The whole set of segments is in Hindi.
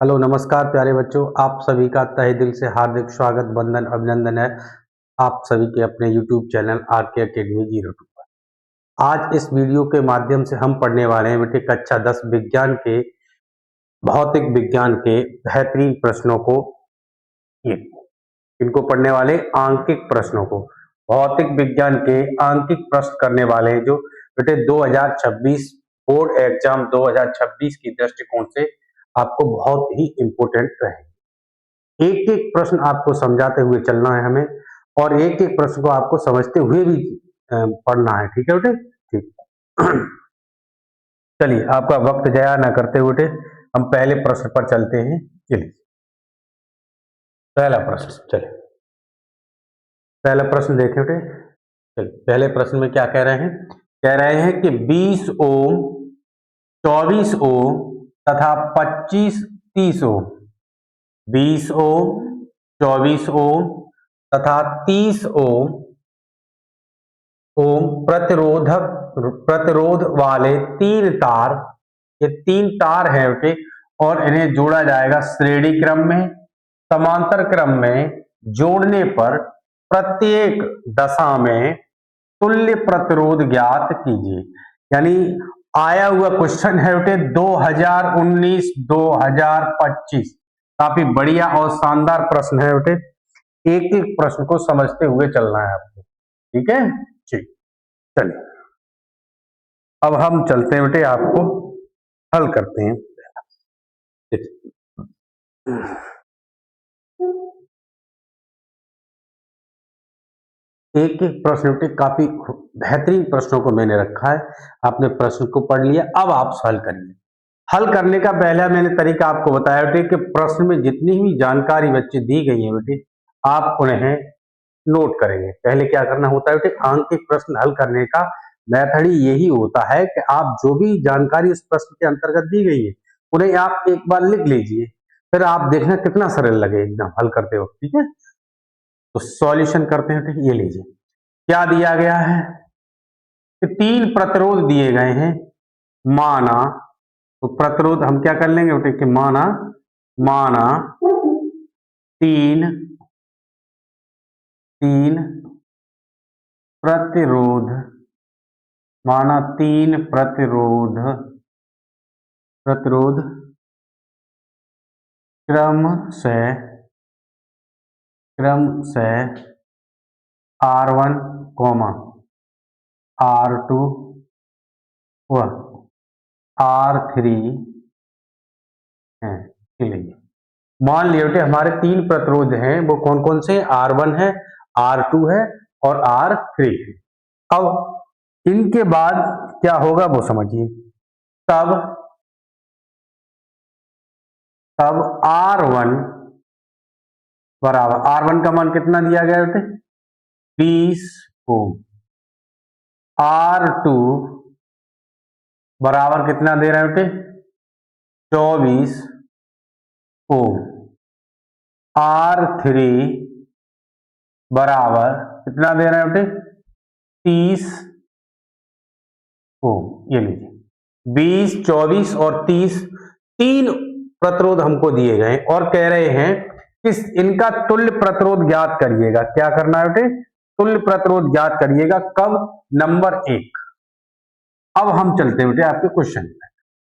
हेलो नमस्कार प्यारे बच्चों, आप सभी का तहे दिल से हार्दिक स्वागत, वंदन, अभिनंदन है आप सभी के अपने YouTube चैनल आरके अकेडमी 02 पर। आज इस वीडियो के माध्यम से हम पढ़ने वाले हैं बेटे कक्षा 10 विज्ञान के भौतिक विज्ञान के बेहतरीन प्रश्नों को। ये इनको पढ़ने वाले आंकिक प्रश्नों को, भौतिक विज्ञान के आंकिक प्रश्न करने वाले हैं जो बेटे 2026 बोर्ड एग्जाम 2026 की दृष्टिकोण से आपको बहुत ही इम्पोर्टेंट रहेंगे। एक एक प्रश्न आपको समझाते हुए चलना है हमें, और एक एक प्रश्न को आपको समझते हुए भी पढ़ना है। ठीक है बेटे, ठीक। चलिए आपका वक्त जाया ना करते हुए बेटे हम पहले प्रश्न पर चलते हैं। चलिए पहला प्रश्न, चलिए पहला प्रश्न देखें बेटे। चलिए पहले प्रश्न में क्या कह रहे हैं? कह रहे हैं कि 20 ओम, 24 ओम तथा 25-30 ओम, 20 ओम, 24 ओम तथा 30 ओम प्रतिरोध वाले तीन तार, ये तीन तार हैं बेटे, और इन्हें जोड़ा जाएगा श्रेणी क्रम में, समांतर क्रम में जोड़ने पर प्रत्येक दशा में तुल्य प्रतिरोध ज्ञात कीजिए। यानी आया हुआ क्वेश्चन है बेटे 2019-2025, काफी बढ़िया और शानदार प्रश्न है बेटे। एक एक प्रश्न को समझते हुए चलना है आपको, ठीक है। ठीक, चलिए अब हम चलते हैं बेटे, आपको हल करते हैं। एक एक प्रश्न बेटे, काफी बेहतरीन प्रश्नों को मैंने रखा है। आपने प्रश्न को पढ़ लिया, अब आप हल करिए। हल करने का पहला मैंने तरीका आपको बताया बेटे कि प्रश्न में जितनी भी जानकारी बच्चे दी गई है बेटे, आप उन्हें नोट करेंगे। पहले क्या करना होता है बेटे, आंकिक प्रश्न हल करने का मेथड ही यही होता है कि आप जो भी जानकारी इस प्रश्न के अंतर्गत दी गई है उन्हें आप एक बार लिख लीजिए, फिर आप देखना कितना सरल लगे एकदम हल करते हो। ठीक है, तो सॉल्यूशन करते हैं। ठीक, ये लीजिए क्या दिया गया है कि तीन प्रतिरोध दिए गए हैं। माना, तो प्रतिरोध हम क्या कर लेंगे बेटे कि माना तीन प्रतिरोध, माना तीन प्रतिरोध क्रम से R1, R2 व R3 हैं। चलिए मान लिया बेटे हमारे तीन प्रतिरोध हैं, वो कौन कौन से? R1 है, R2 है और R3 है। अब इनके बाद क्या होगा वो समझिए। तब R1 बराबर, R1 का मान कितना दिया गया बेटे? 20 ओम। R2 बराबर कितना दे रहे हैं बेटे? 24 ओम। R3 बराबर कितना दे रहे हैं बेटे? 30 ओम। ये लीजिए 20, 24 और 30 तीन प्रतिरोध हमको दिए गए और कह रहे हैं कि इनका तुल्य प्रतिरोध ज्ञात करिएगा। क्या करना है बेटे? तुल्य प्रतिरोध ज्ञात करिएगा। कब? नंबर 1। अब हम चलते हैं बेटे आपके क्वेश्चन में।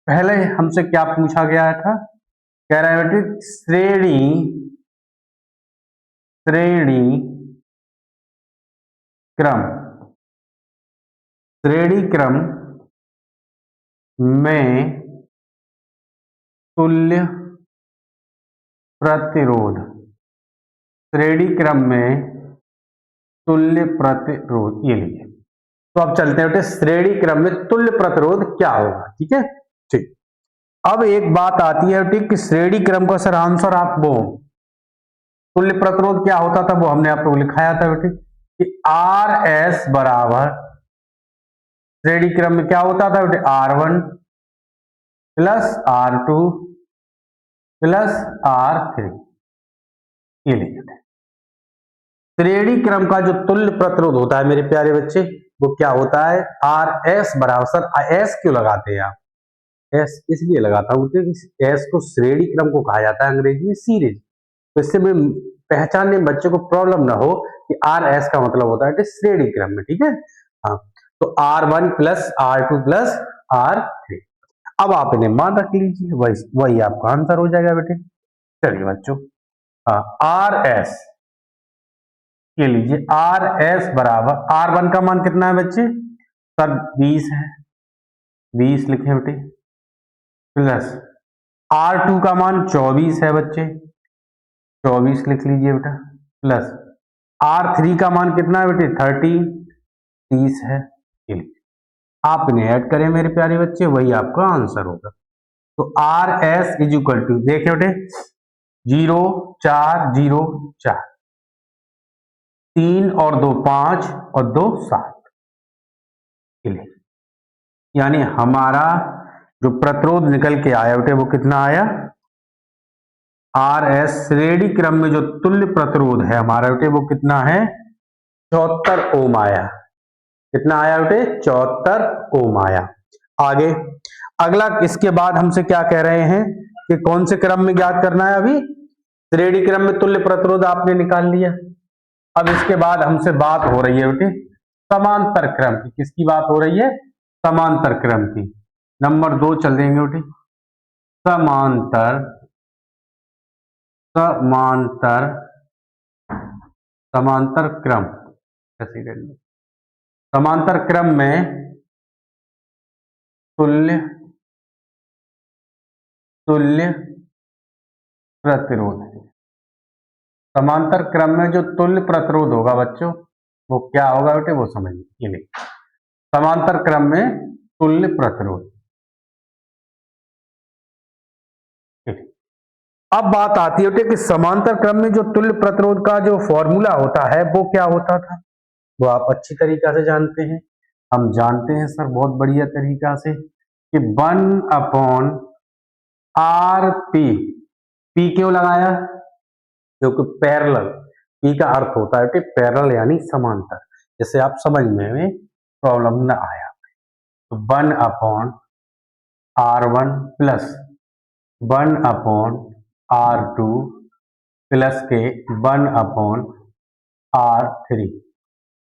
पहले हमसे क्या पूछा गया था? कह रहा है बेटे श्रेणी क्रम में तुल्य प्रतिरोध, श्रेणी क्रम में तुल्य प्रतिरोध। ये लीजिए, तो अब चलते हैं बेटे श्रेणी क्रम में तुल्य प्रतिरोध क्या होगा। ठीक है, ठीक। अब एक बात आती है बेटे कि श्रेणी क्रम का सर आंसर आप वो तुल्य प्रतिरोध क्या होता था वो हमने आप लोग लिखाया था बेटे कि RS बराबर, श्रेणी क्रम में क्या होता था बेटे? R1 plus R2 plus R3। ये लीजिए श्रेणी क्रम का जो तुल्य प्रतिरोध होता है मेरे प्यारे बच्चे, वो क्या होता है? RS बराबर, सर S क्यों लगाते हैं आप? एस इसलिए लगाता हूँ क्योंकि एस को श्रेणी क्रम को कहा जाता है अंग्रेजी में सीरीज। तो इससे मैं पहचानने में बच्चों को प्रॉब्लम ना हो कि आर एस का मतलब होता है श्रेणी क्रम में, ठीक है। हाँ, तो R1 plus R2 plus R3। अब आप इन्हें मान रख लीजिए, वही आपका आंसर हो जाएगा बेटे। चलिए बच्चों, आर एस के लीजिए, आर एस बराबर R1 का मान कितना है बच्चे? सर 20 है, 20 लिखे बेटे, प्लस R2 का मान 24 है बच्चे, 24 लिख लीजिए बेटा, प्लस R3 का मान कितना है बेटे? 30 है। आप इन्हें ऐड करें मेरे प्यारे बच्चे, वही आपका आंसर होगा। तो R S is equal to, देखिए बेटे, 0 4 0 4, 3 और 2 5 और 2 7, यानी हमारा जो प्रतिरोध निकल के आया बेटे वो कितना आया? आर एस श्रेणी क्रम में जो तुल्य प्रतिरोध है हमारा बेटे वो कितना है? 74 ओम आया। कितना आया बेटे? 74 ओम आया। आगे अगला, इसके बाद हमसे क्या कह रहे हैं कि कौन से क्रम में ज्ञात करना है? अभी श्रेणी क्रम में तुल्य प्रतिरोध आपने निकाल लिया। अब इसके बाद हमसे बात हो रही है बेटे समांतर क्रम की। किसकी बात हो रही है? समांतर क्रम की। नंबर 2 चल देंगे बेटे, समांतर समांतर समांतर क्रम। कैसे करेंगे? समांतर क्रम में तुल्य प्रतिरोध। समांतर क्रम में जो तुल्य प्रतिरोध होगा बच्चों वो क्या होगा बेटे? वो समझिए। समांतर क्रम में तुल्य प्रतिरोध। अब बात आती है कि समांतर क्रम में जो तुल्य प्रतिरोध का जो फॉर्मूला होता है वो क्या होता था? वो आप अच्छी तरीका से जानते हैं। हम जानते हैं सर बहुत बढ़िया तरीका से कि 1/RP। P क्यों लगाया? क्योंकि पैरेलल, P का अर्थ होता है कि पैरेलल यानी समांतर, जिससे आप समझने में प्रॉब्लम न आया। तो 1/R1 प्लस 1/R2 प्लस के 1/R3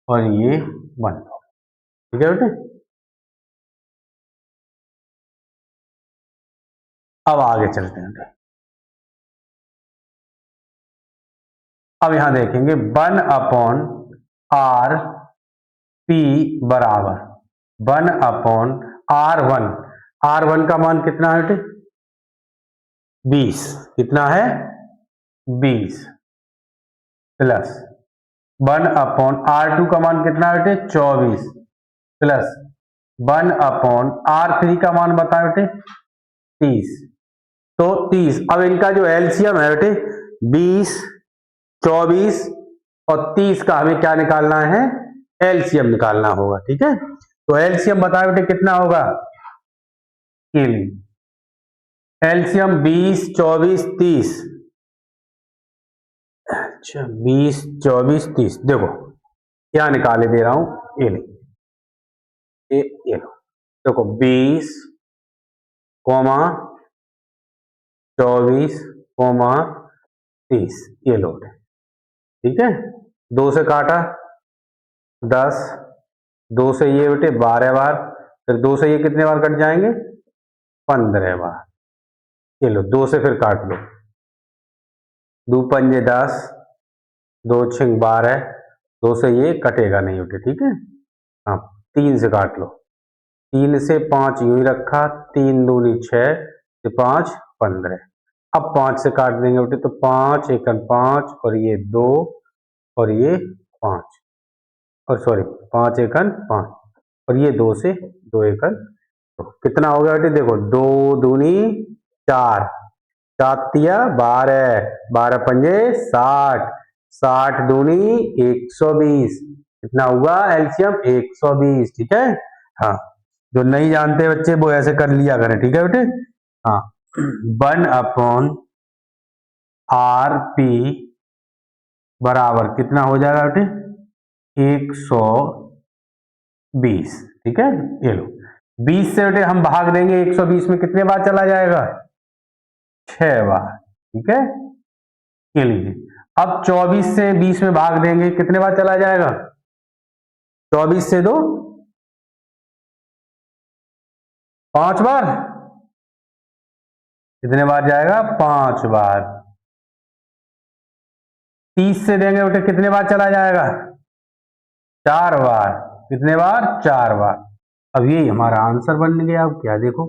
और ये 1, ठीक है बेटे। अब आगे चलते हैं। अब यहां देखेंगे 1/RP बराबर 1/R1। R1 का मान कितना है बेटे? 20। कितना है? 20 प्लस 1/R2 का मान कितना है बेटे? 24 प्लस 1/R3 का मान बताए बेटे? 30। तो 30। अब इनका जो एलसीएम है बेटे 20, 24 और 30 का हमें क्या निकालना है? एलसीएम निकालना होगा, ठीक है। तो एलसीएम बताए बेटे कितना होगा? एलसीएम 20, 24, 30। अच्छा 20, 24, 30। देखो क्या निकाले दे रहा हूं, ये लो। देखो 20, 24, 30, ये लो, ठीक है। 2 से काटा 10, 2 से ये बेटे 12 बार, फिर 2 से ये कितने बार कट जाएंगे? 15 बार। ये लो 2 से फिर काट लो, 2 पंजे 10, 2 छिंग 12, 2 से ये कटेगा नहीं बेटे, ठीक है। हाँ 3 से काट लो, 3 से 5 यूं ही रखा, 3 दूनी 6 से 5 15। अब 5 से काट देंगे बेटे, तो 5 एकन 5 और ये 2 और ये 5 और सॉरी 5 एकन 5 और ये 2 से 2 एकन 2। कितना हो गया बेटे? देखो 2 दूनी 4, 7 तिया 12, 12 पंजे 60, 60 दूनी 120। कितना हुआ एलसीएम? 120, ठीक है। हाँ जो नहीं जानते बच्चे वो ऐसे कर लिया करें, ठीक है बेटे। हाँ 1/RP बराबर कितना हो जाएगा बेटे? 120, ठीक है। ये लो 20 से बेटे हम भाग देंगे 120 में, कितने बार चला जाएगा? 6 बार। ठीक है, ये लीजिए। अब 24 से 20 में भाग देंगे, कितने बार चला जाएगा? 24 से 2 5 बार। कितने बार जाएगा? 5 बार। 30 से देंगे बेटे, कितने बार चला जाएगा? 4 बार। कितने बार? 4 बार। अब ये हमारा आंसर बन गया। अब क्या देखो,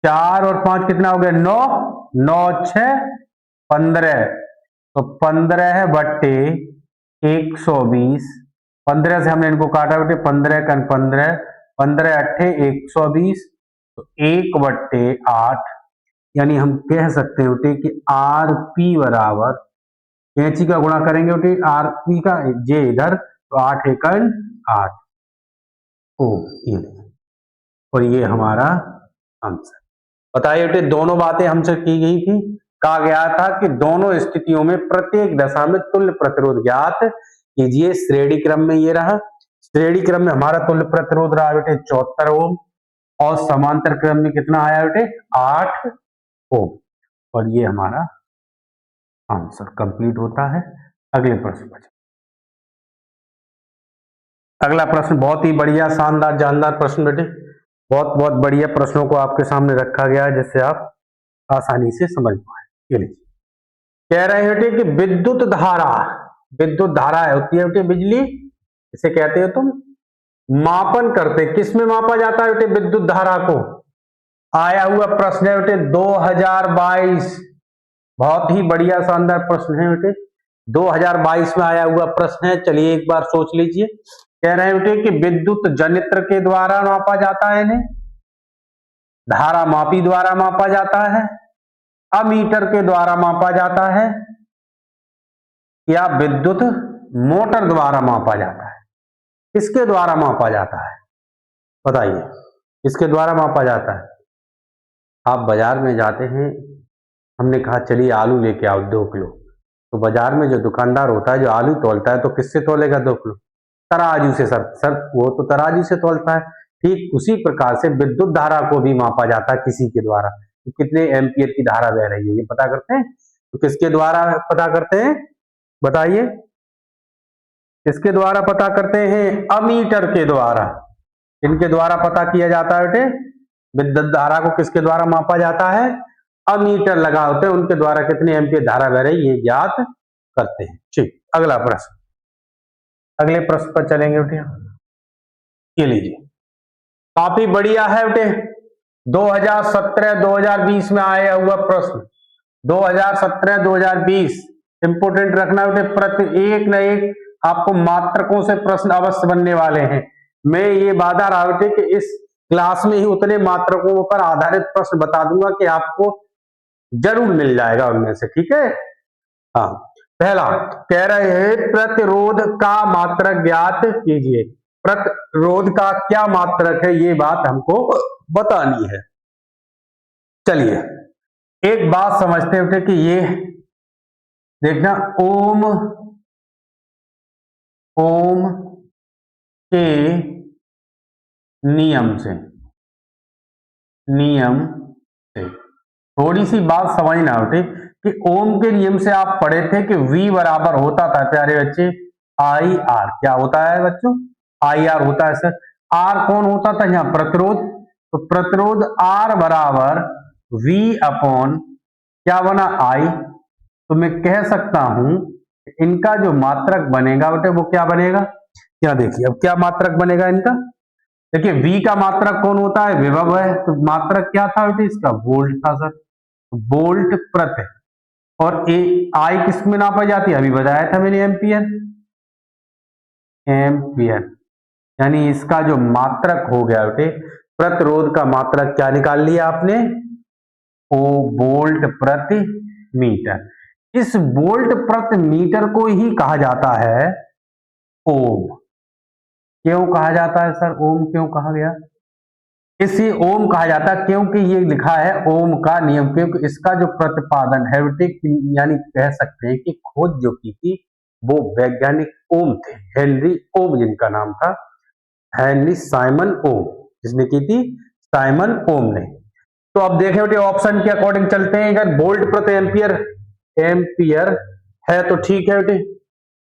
4 और 5 कितना हो गया? 9। 9 6 15, तो 15 बट्टे 120। 15 से हमने इनको काटा बेटे, 15 कन 15, 15 अट्ठे 120, तो 1/8। यानी हम कह सकते हैं बेटे कि आरपी बराबर, कैंची का गुणा करेंगे बेटे आरपी का, जे इधर, तो 8 एकन 8 ओ, ये और ये हमारा आंसर। बताइए बेटे, दोनों बातें हमसे की गई थी। कहा गया था कि दोनों स्थितियों में प्रत्येक दशा में तुल्य प्रतिरोध ज्ञात कीजिए। श्रेणी क्रम में ये रहा, श्रेणी क्रम में हमारा तुल्य प्रतिरोध रहा बेटे 74 ओम, और समांतर क्रम में कितना आया बेटे? 8 ओम। और ये हमारा आंसर कंप्लीट होता है। अगले प्रश्न पर, अगला प्रश्न बहुत ही बढ़िया, शानदार, जानदार प्रश्न बेटे, बहुत बहुत बढ़िया प्रश्नों को आपके सामने रखा गया है जिससे आप आसानी से समझ पाए। ये लीजिए, कह रहे हैं बेटे कि विद्युत धारा, विद्युत धारा होती है बेटे बिजली, इसे कहते हो तुम। मापन करते, किस में मापा जाता है बेटे विद्युत धारा को? आया हुआ प्रश्न है बेटे 2022, बहुत ही बढ़िया शानदार प्रश्न है बेटे, 2022 में आया हुआ प्रश्न है। चलिए एक बार सोच लीजिए। कह रहे हैं बेटे कि विद्युत जनित्र के द्वारा मापा जाता है इन्हें, धारा मापी द्वारा मापा जाता है, अमीटर के द्वारा मापा जाता है, या विद्युत मोटर द्वारा मापा जाता है? किसके द्वारा मापा जाता है? बताइए, किसके द्वारा मापा जाता है? आप बाजार में जाते हैं, हमने कहा चलिए आलू लेके आओ 2 किलो, तो बाजार में जो दुकानदार होता है, जो आलू तोलता है, तो किससे तोलेगा 2 किलो? तराजू से। सर वो तो तराजू से तोलता है। ठीक उसी प्रकार से विद्युत धारा को भी मापा जाता है किसी के द्वारा, तो कितने एम्पियर की धारा बह रही है ये पता करते हैं। तो किसके द्वारा पता करते हैं? बताइए, किसके द्वारा पता करते हैं? अमीटर के द्वारा। इनके द्वारा पता किया जाता है बेटे, विद्युत धारा को किसके द्वारा मापा जाता है? अमीटर लगा होते हैं, उनके द्वारा कितनी एम्पियर धारा बह रही है ये ज्ञात करते हैं। ठीक, अगला प्रश्न, अगले प्रश्न पर चलेंगे बेटे। ये लीजिए, काफी बढ़िया है बेटे, 2017-2020 में आया हुआ प्रश्न, 2017-2020 इंपोर्टेंट रखना बेटे, प्रति एक न एक आपको मात्रकों से प्रश्न अवश्य बनने वाले हैं। मैं ये वादा रहा बेटे कि इस क्लास में ही उतने मात्रकों पर आधारित प्रश्न बता दूंगा कि आपको जरूर मिल जाएगा उनमें से। ठीक है, हाँ। पहला कह रहे हैं प्रतिरोध का मात्रक ज्ञात कीजिए। प्रतिरोध का क्या मात्रक है ये बात हमको बतानी है। चलिए एक बात समझते हैं कि ये देखना, ओम के नियम से थोड़ी सी बात समझना बेटे कि ओम के नियम से आप पढ़े थे कि V बराबर होता था प्यारे बच्चे आई आर। क्या होता है बच्चों? आई आर होता है सर। आर कौन होता था यहाँ? प्रतिरोध। तो प्रतिरोध आर बराबर V अपॉन क्या बना? आई। तो मैं कह सकता हूं इनका जो मात्रक बनेगा बेटे वो क्या बनेगा? क्या देखिए, अब क्या मात्रक बनेगा इनका? देखिए V का मात्रक कौन होता है? विभव है। तो मात्रक क्या था बेटे इसका? वोल्ट था सर, वोल्ट प्रति। और आई किस में नापा जाती है? अभी बताया था मैंने, एम्पियर। एम्पियर यानी इसका जो मात्रक हो गया बेटे, प्रतिरोध का मात्रक क्या निकाल लिया आपने? ओ वोल्ट प्रति मीटर। इस वोल्ट प्रति मीटर को ही कहा जाता है ओम। क्यों कहा जाता है सर ओम? क्यों कहा गया? इसे ओम कहा जाता है क्योंकि ये लिखा है ओम का नियम, क्योंकि इसका जो प्रतिपादन है यानी कह सकते हैं कि खोज जो की थी वो वैज्ञानिक ओम थे, हेनरी ओम जिनका नाम था, हेनरी साइमन ओम, किसने की थी? साइमन ओम ने। तो अब देखें बेटे ऑप्शन के अकॉर्डिंग चलते हैं। अगर वोल्ट प्रति एम्पियर एम्पियर है तो ठीक है बेटे।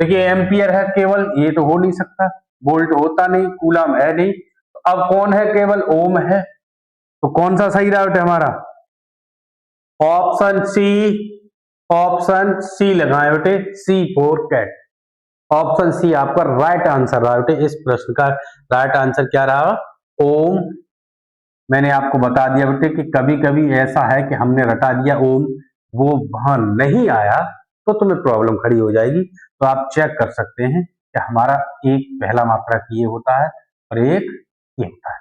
देखिए एम्पियर है केवल, ये तो हो नहीं सकता, वोल्ट होता नहीं, कूलम है नहीं, तो अब कौन है? केवल ओम है। तो कौन सा सही रहा बेटे हमारा? Option C. ऑप्शन सी लगाए बेटे, सी फॉर कैट। ऑप्शन सी आपका राइट आंसर रहा बेटे। इस प्रश्न का राइट आंसर क्या रहा? ओम। मैंने आपको बता दिया बेटे कि कभी कभी ऐसा है कि हमने रटा दिया ओम, वो वहां नहीं आया तो तुम्हें प्रॉब्लम खड़ी हो जाएगी। तो आप चेक कर सकते हैं कि हमारा एक पहला मात्रक ये होता है और एक ये होता है।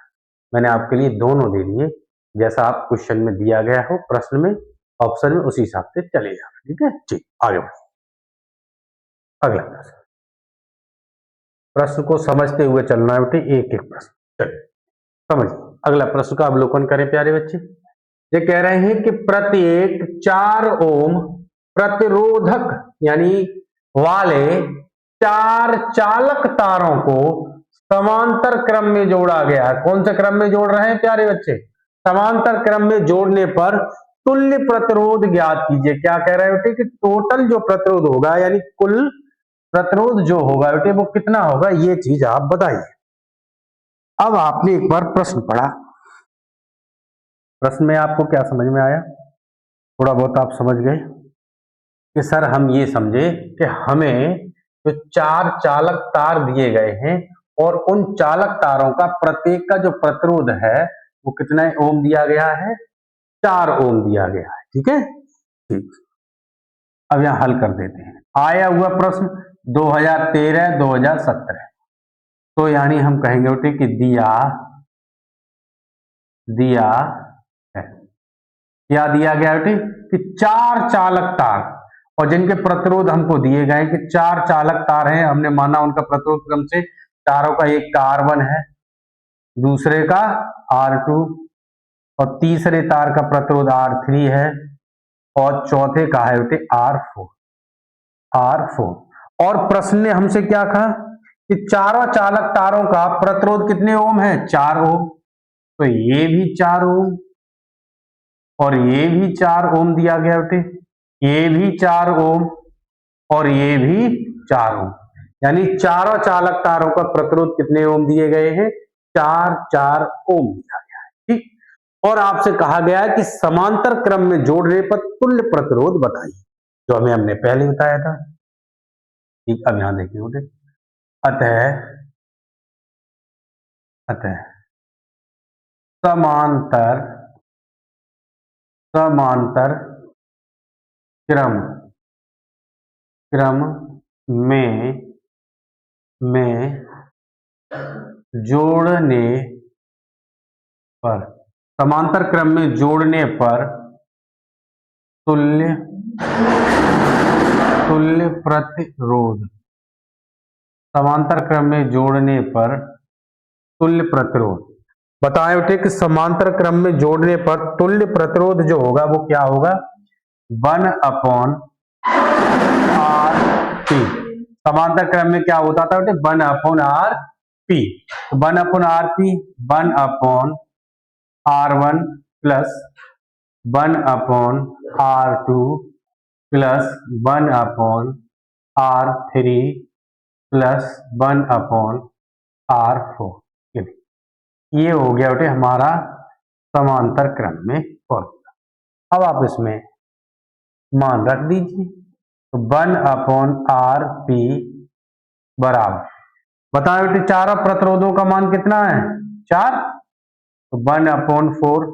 मैंने आपके लिए दोनों दे दिए, जैसा आप क्वेश्चन में दिया गया हो, प्रश्न में, ऑप्शन में, उसी हिसाब से चले जाओ। ठीक है, ठीक, आगे बढ़ो। अगला प्रश्न, प्रश्न को समझते हुए चलना है बेटे, एक एक प्रश्न चलिए समझिए। अगला प्रश्न का अवलोकन करें प्यारे बच्चे। ये कह रहे हैं कि प्रत्येक 4 ओम प्रतिरोधक यानी वाले 4 चालक तारों को समांतर क्रम में जोड़ा गया है। कौन से क्रम में जोड़ रहे हैं प्यारे बच्चे? समांतर क्रम में जोड़ने पर तुल्य प्रतिरोध ज्ञात कीजिए। क्या कह रहे हैं बेटे कि टोटल जो प्रतिरोध होगा यानी कुल प्रतिरोध जो होगा बेटे वो कितना होगा, ये चीज आप बताइए। अब आपने एक बार प्रश्न पढ़ा, प्रश्न में आपको क्या समझ में आया? थोड़ा बहुत आप समझ गए कि सर हम ये समझे कि हमें जो 4 चालक तार दिए गए हैं और उन चालक तारों का प्रत्येक का जो प्रतिरोध है वो कितना ओम दिया गया है? 4 ओम दिया गया है। ठीक है, ठीक। अब यहां हल कर देते हैं। आया हुआ प्रश्न 2013-2017, तो यानी हम कहेंगे बेटे कि दिया है। क्या दिया गया बेटे कि 4 चालक तार और जिनके प्रतिरोध हमको दिए गए कि 4 चालक तार हैं, हमने माना उनका प्रतिरोध क्रम से चारों का एक का R1 है, दूसरे का R2 और तीसरे तार का प्रतिरोध R3 है और चौथे का है बेटे R4। और प्रश्न ने हमसे क्या कहा कि चारों चालक तारों का प्रतिरोध कितने ओम है? 4 ओम। तो ये भी 4 ओम और ये भी 4 ओम दिया गया बेटे, ये भी 4 ओम और ये भी 4 ओम, यानी चारों चालक तारों का प्रतिरोध कितने ओम दिए गए हैं? 4 ओम दिया गया है। ठीक, और आपसे कहा गया है कि समांतर क्रम में जोड़ने पर तुल्य प्रतिरोध बताइए, जो हमने पहले बताया था। ठीक, अब यहां देखिए बेटे, अतः समांतर क्रम में जोड़ने पर, समांतर क्रम में जोड़ने पर तुल्य प्रतिरोध, समांतर क्रम में जोड़ने पर तुल्य प्रतिरोध बताएं बेटे कि समांतर क्रम में जोड़ने पर तुल्य प्रतिरोध जो होगा वो क्या होगा? 1/RP। समांतर क्रम में क्या होता था बेटे? 1/RP। 1/RP 1/R1 plus 1/R2 plus 1/R3 plus 1/R4। ये हो गया बेटे हमारा समांतर क्रम में फॉर्मूला। अब आप इसमें मान रख दीजिए, तो 1/RP बराबर, बताओ बेटे चारों प्रतिरोधों का मान कितना है? 4, तो 1/4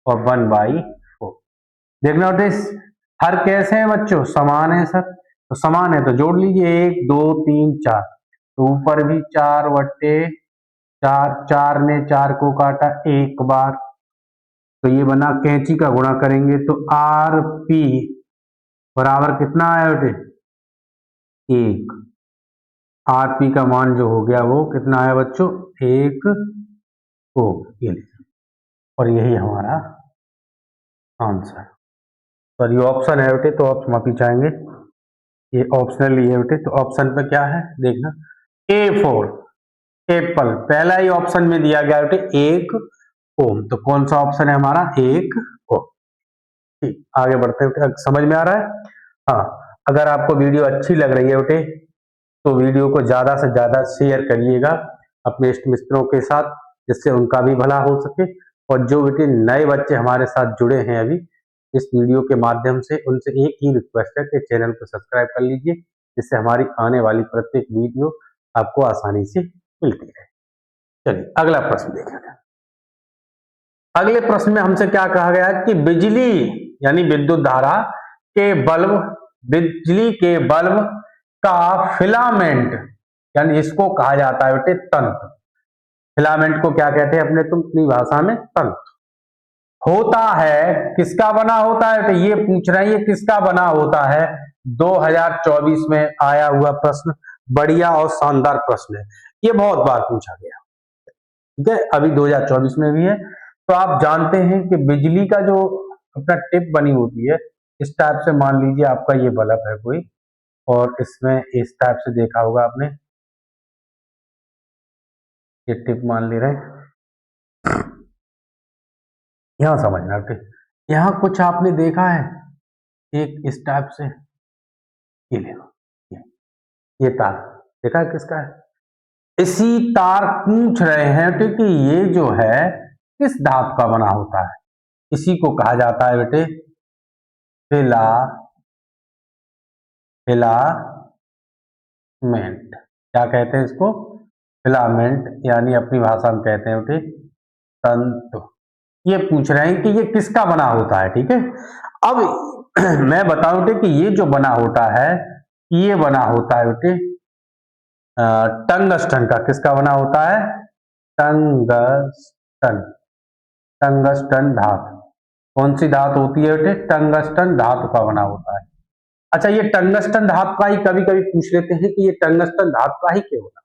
और 1/4। देखना बेटे हर कैसे हैं बच्चों? समान है सर, तो समान है तो जोड़ लीजिए, 1 2 3 4, तो ऊपर भी 4/4, 4 ने 4 को काटा एक बार, तो ये बना, कैंची का गुणा करेंगे तो RP बराबर कितना आया बेटे? 1। RP का मान जो हो गया वो कितना आया बच्चों? 1 ओम। और यही हमारा आंसर। और ये ऑप्शन है बेटे, तो आप माफी चाहेंगे, ये ऑप्शनल ही है बेटे, तो ऑप्शन पे क्या है देखना, A4 एप्पल, पहला ही ऑप्शन में दिया गया बेटे 1 ओम, तो कौन सा ऑप्शन है हमारा 1 ओम। ठीक, आगे बढ़ते हैं बेटे, समझ में आ रहा है। हाँ, अगर आपको वीडियो अच्छी लग रही है बेटे तो वीडियो को ज्यादा से ज्यादा शेयर करिएगा अपने इष्ट मित्रों के साथ, जिससे उनका भी भला हो सके। और जो बेटे नए बच्चे हमारे साथ जुड़े हैं अभी इस वीडियो के माध्यम से, उनसे एक ही रिक्वेस्ट है कि चैनल को सब्सक्राइब कर लीजिए, जिससे हमारी आने वाली प्रत्येक वीडियो आपको आसानी से मिलती रहे। चलिए अगला प्रश्न देखेंगे। अगले प्रश्न में हमसे क्या कहा गया है कि बिजली यानी विद्युत धारा के बल्ब, बिजली के बल्ब का फिलामेंट, यानी इसको कहा जाता है बेटे तंत्र। फिलामेंट को क्या कहते हैं अपने तुम अपनी भाषा में? तंत्र। होता है, किसका बना होता है? तो ये पूछ रहे हैं ये किसका बना होता है। 2024 में आया हुआ प्रश्न, बढ़िया और शानदार प्रश्न है, ये बहुत बार पूछा गया, ठीक है, अभी 2024 में भी है। तो आप जानते हैं कि बिजली का जो अपना टिप बनी होती है, इस टाइप से मान लीजिए आपका ये बल्ब है कोई, और इसमें इस टाइप से देखा होगा आपने, ये टिप मान ले रहे हैं, यहां समझना टिप, यहां कुछ आपने देखा है एक इस टाइप से, ये देखो ये तार देखा है किसका है। इसी तार पूछ रहे हैं कि ये जो है किस धातु का बना होता है। इसी को कहा जाता है बेटे फिलामेंट। क्या कहते हैं इसको? फिलामेंट, यानी अपनी भाषा में कहते हैं बेटे तंतु। ये पूछ रहे हैं कि ये किसका बना होता है, ठीक है। अब मैं बताऊं बेटे कि ये जो बना होता है, ये बना होता है बेटे टंगस्टन का। किसका बना होता है? टंगस्टन, टंगस्टन धातु। कौन सी धातु होती है बेटे? टंगस्टन धातु का बना होता है। अच्छा, ये टंगस्टन धातु का ही कभी कभी पूछ लेते हैं कि ये टंगस्टन धातु का ही क्यों बना,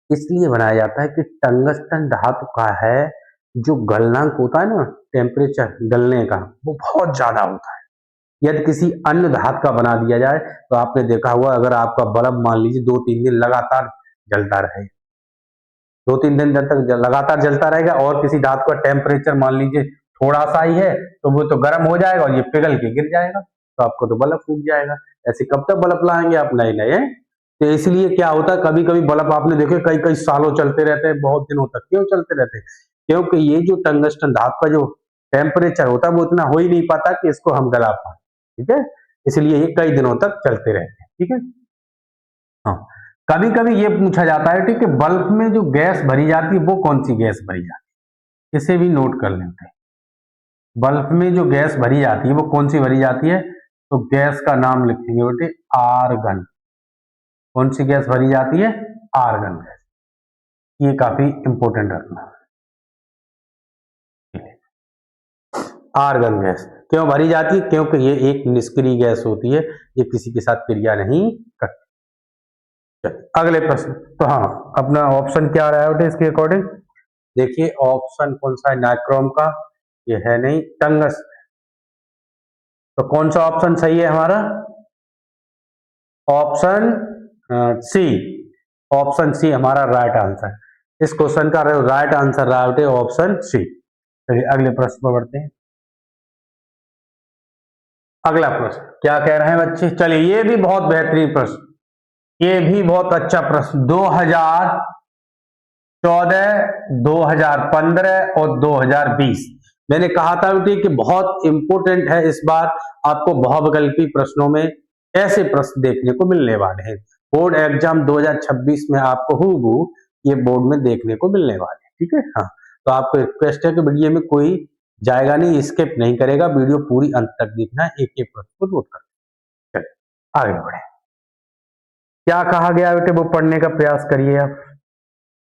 इसलिए बनाया जाता है कि टंगस्टन धातु का है जो गलनांक होता है ना, टेम्परेचर गलने का, वो बहुत ज्यादा होता है। यदि किसी अन्य धातु का बना दिया जाए तो आपने देखा हुआ, अगर आपका बल्ब मान लीजिए 2-3 दिन लगातार जलता रहे, 2-3 दिन तक लगातार जलता रहेगा, और किसी धातु का टेम्परेचर मान लीजिए थोड़ा सा ही है, तो वो तो गर्म हो जाएगा और ये पिघल के गिर जाएगा, तो आपको तो बल्ब फूक जाएगा। ऐसे कब तक बल्ब लाएंगे आप नए नए? तो इसलिए क्या होता है, कभी कभी बल्ब आपने देखे कई कई सालों चलते रहते हैं, बहुत दिनों तक। क्यों चलते रहते हैं? क्योंकि ये जो टंगस्टन धातु का जो टेम्परेचर होता है वो इतना हो ही नहीं पाता कि इसको हम गला पाए, ठीक है, इसलिए ये कई दिनों तक चलते रहते हैं, ठीक है। हाँ, कभी कभी ये पूछा जाता है कि बल्ब में जो गैस भरी जाती है वो कौन सी गैस भरी जाती है, इसे भी नोट कर लेते हैं। बल्ब में जो गैस भरी जाती है वो कौन सी भरी जाती है? तो गैस का नाम लिखेंगे बेटे आर्गन। कौन सी गैस भरी जाती है? Argon gas. ये काफी इंपॉर्टेंट रखना, आर्गन गैस क्यों भरी जाती है? क्योंकि ये एक निष्क्रिय गैस होती है, ये किसी के साथ क्रिया नहीं करती। अगले प्रश्न, तो हाँ अपना ऑप्शन क्या रहा है बेटे इसके अकॉर्डिंग? देखिए ऑप्शन कौन सा है, नाइक्रोम का, ये है नहीं, टंगस। तो कौन सा ऑप्शन सही है हमारा? ऑप्शन सी, ऑप्शन सी हमारा राइट आंसर। इस क्वेश्चन का राइट आंसर रहा बेटे ऑप्शन सी। चलिए अगले प्रश्न पर बढ़ते हैं। अगला प्रश्न क्या कह रहे हैं बच्चे? चलिए ये भी बहुत बेहतरीन प्रश्न, ये भी बहुत अच्छा प्रश्न। 2014, 2015 और 2020 मैंने कहा था बेटे कि बहुत इंपॉर्टेंट है, इस बार आपको बहुविकल्पी प्रश्नों में ऐसे प्रश्न देखने को मिलने वाले हैं। बोर्ड एग्जाम 2026 में आपको हूबहू ये बोर्ड में देखने को मिलने वाले हैं, ठीक है। हाँ, तो आपको रिक्वेस्ट है कि वीडियो में कोई जाएगा नहीं, स्किप नहीं करेगा, वीडियो पूरी अंत तक देखना है, एक एक प्रश्न को नोट कर। चलिए आगे बढ़े। क्या कहा गया बेटे वो पढ़ने का प्रयास करिए आप।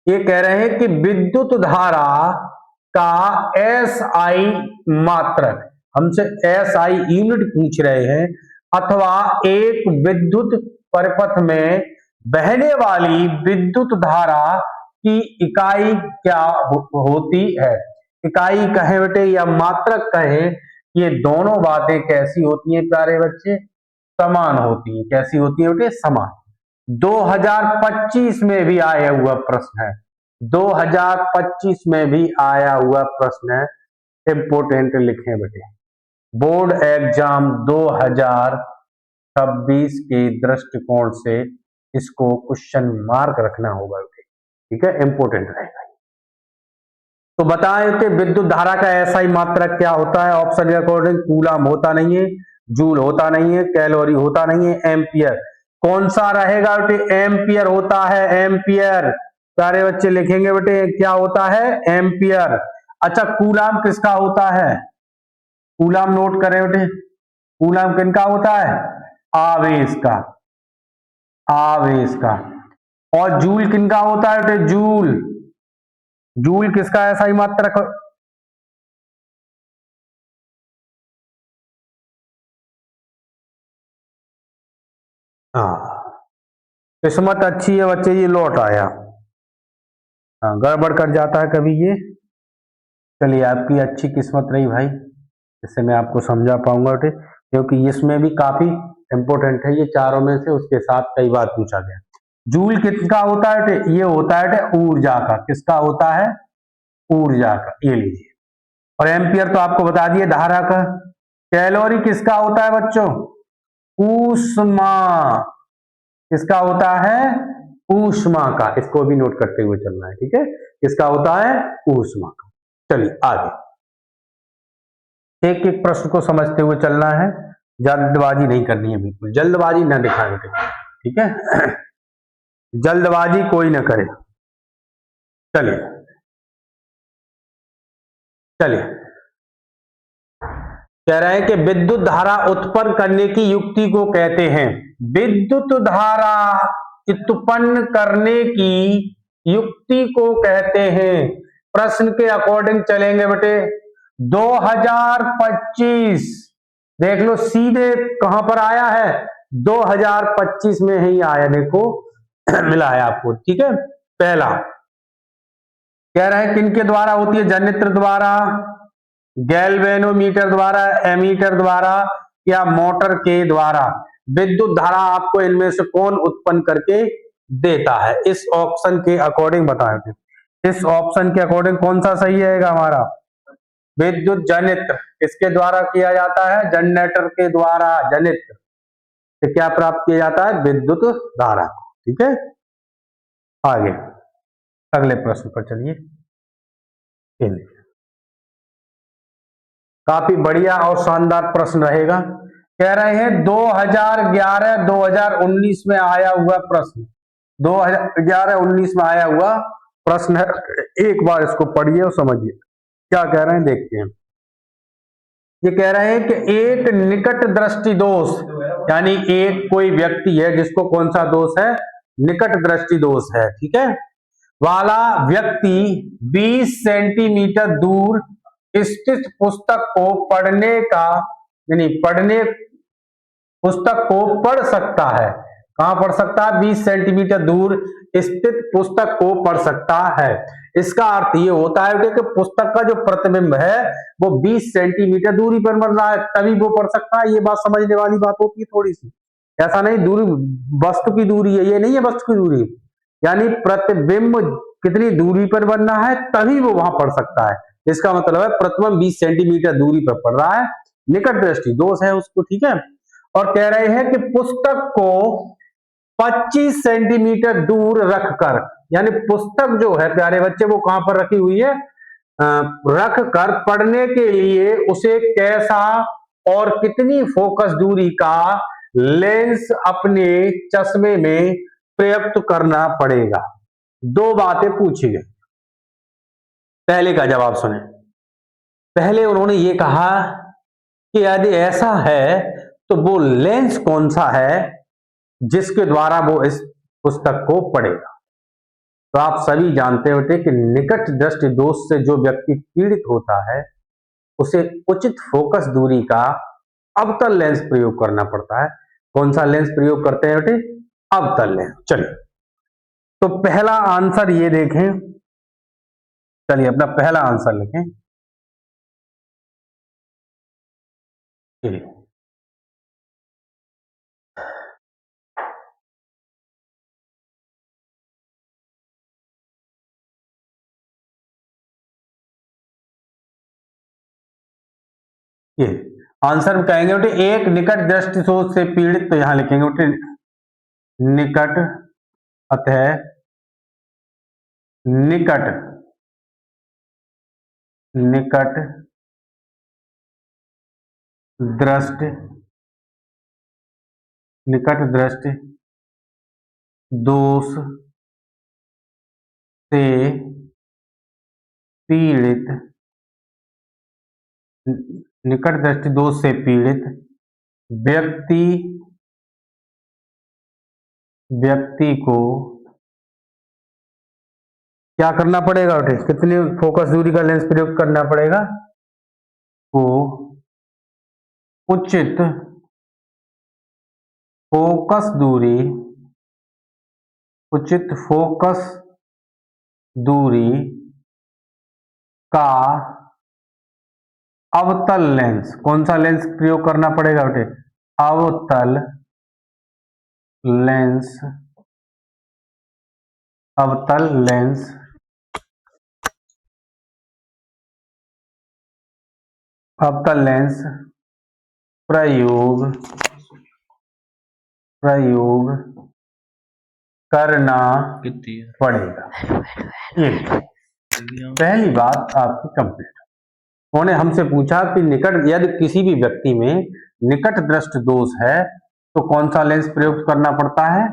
ये कह रहे हैं कि विद्युत धारा का SI मात्रक, हमसे SI यूनिट पूछ रहे हैं, अथवा एक विद्युत परिपथ में बहने वाली विद्युत धारा की इकाई क्या होती है। इकाई कहे बेटे या मात्रक कहे, ये दोनों बातें कैसी होती हैं प्यारे बच्चे? समान होती हैं। कैसी होती है बेटे? समान। 2025 में भी आया हुआ प्रश्न है, 2025 में भी आया हुआ प्रश्न है, इंपोर्टेंट लिखें बेटे। बोर्ड एग्जाम 2026 के दृष्टिकोण से इसको क्वेश्चन मार्क रखना होगा बेटे, ठीक है, इंपोर्टेंट रहेगा। तो बताएं कि विद्युत धारा का एसआई मात्रक क्या होता है? ऑप्शन के अकॉर्डिंग कूलम होता नहीं है, जूल होता नहीं है, कैलोरी होता नहीं है, एम्पियर। कौन सा रहेगा बेटे? एम्पियर होता है, एम्पियर। सारे बच्चे लिखेंगे बेटे क्या होता है? एम्पियर। अच्छा, कूलम किसका होता है? कूलम नोट करें बेटे, कूलम किनका होता है? आवेश का, आवेश का। और जूल किनका होता है बेटे? जूल, जूल किसका एसआई मात्रक? हाँ, किस्मत अच्छी है बच्चे, ये लौट आया। हाँ, गड़बड़ कर जाता है कभी ये। चलिए, आपकी अच्छी किस्मत रही भाई, इससे मैं आपको समझा पाऊंगा बेटे, क्योंकि इसमें भी काफी इंपोर्टेंट है ये चारों में से, उसके साथ कई बार पूछा गया। जूल किसका होता है बेटे? ये होता है बेटे ऊर्जा का। किसका होता है? ऊर्जा का, ये लीजिए। और एम्पियर तो आपको बता दिए धारा का। कैलोरी किसका होता है बच्चों? ऊष्मा। किसका होता है? ऊष्मा का। इसको भी नोट करते हुए चलना है, ठीक है। किसका होता है? ऊष्मा का। चलिए आगे, एक एक प्रश्न को समझते हुए चलना है, जल्दबाजी नहीं करनी है, बिल्कुल जल्दबाजी ना दिखाए बेटे, ठीक है। जल्दबाजी कोई ना करे। चलिए चलिए, कह रहे हैं कि विद्युत धारा उत्पन्न करने की युक्ति को कहते हैं। विद्युत धारा उत्पन्न करने की युक्ति को कहते हैं। प्रश्न के अकॉर्डिंग चलेंगे बेटे। 2025 देख लो, सीधे कहां पर आया है? 2025 में ही आया, देखो मिला है आपको, ठीक है। पहला कह रहे हैं किनके द्वारा होती है? जनित्र द्वारा, गैल्वेनोमीटर द्वारा, एमीटर द्वारा, या मोटर के द्वारा। विद्युत धारा आपको इनमें से कौन उत्पन्न करके देता है? इस ऑप्शन के अकॉर्डिंग बताएं। इस ऑप्शन के अकॉर्डिंग कौन सा सही रहेगा हमारा? विद्युत जनित्र। किसके द्वारा किया जाता है? जनरेटर के द्वारा, जनित्र से क्या प्राप्त किया जाता है? विद्युत धारा, ठीक है। आगे अगले प्रश्न पर चलिए। काफी बढ़िया और शानदार प्रश्न रहेगा। कह रहे हैं 2011-2019 में आया हुआ प्रश्न, 2011-19 में आया हुआ प्रश्न है। एक बार इसको पढ़िए और समझिए क्या कह रहे हैं, देखते हैं। ये कह रहे हैं कि एक निकट दृष्टि दोष, यानी एक कोई व्यक्ति है जिसको कौन सा दोष है? निकट दृष्टि दोष है, ठीक है, वाला व्यक्ति 20 सेंटीमीटर दूर स्थित पुस्तक को पढ़ने का, यानी पढ़ने पुस्तक को पढ़ सकता है। कहां पढ़ सकता है? 20 सेंटीमीटर दूर स्थित पुस्तक को पढ़ सकता है। इसका अर्थ ये होता है कि पुस्तक का जो प्रतिबिंब है वो 20 सेंटीमीटर दूरी पर बन रहा है, तभी वो पढ़ सकता है। ये बात समझने वाली बात होती है थोड़ी सी, ऐसा नहीं दूरी वस्तु की दूरी है, ये नहीं है वस्तु की दूरी, यानी प्रतिबिंब कितनी दूरी पर बनना है तभी वो वहां पढ़ सकता है। इसका मतलब है प्रतिबिंब 20 सेंटीमीटर दूरी पर पड़ रहा है, निकट दृष्टि दोष है उसको, ठीक है। और कह रहे हैं कि पुस्तक को 25 सेंटीमीटर दूर रखकर, यानी पुस्तक जो है प्यारे बच्चे वो कहां पर रखी हुई है? रख कर पढ़ने के लिए उसे कैसा और कितनी फोकस दूरी का लेंस अपने चश्मे में प्रयुक्त करना पड़ेगा। दो बातें पूछी गई। पहले का जवाब सुने। पहले उन्होंने ये कहा कि यदि ऐसा है तो वो लेंस कौन सा है जिसके द्वारा वो इस पुस्तक को पढ़ेगा। तो आप सभी जानते होते कि निकट दृष्टि दोष से जो व्यक्ति पीड़ित होता है उसे उचित फोकस दूरी का अवतल लेंस प्रयोग करना पड़ता है। कौन सा लेंस प्रयोग करते हैं बेटे? अवतल लेंस। चलिए, तो पहला आंसर ये देखें, चलिए अपना पहला आंसर लिखें। ये आंसर कहेंगे बेटे एक निकट दृष्टि दोष से पीड़ित, तो यहां लिखेंगे बेटे निकट, अतः निकट दृष्टि दोष से पीड़ित, निकट दृष्टि दोष से पीड़ित व्यक्ति को क्या करना पड़ेगा बेटे, कितनी फोकस दूरी का लेंस प्रयोग करना पड़ेगा, को उचित फोकस दूरी का अवतल लेंस, कौन सा लेंस प्रयोग करना पड़ेगा बेटे, अवतल लेंस प्रयोग करना पड़ेगा। ये पहली बात आपकी कंप्लीट। उन्होंने हमसे पूछा कि निकट, यदि किसी भी व्यक्ति में निकट दृष्टि दोष है तो कौन सा लेंस प्रयोग करना पड़ता है,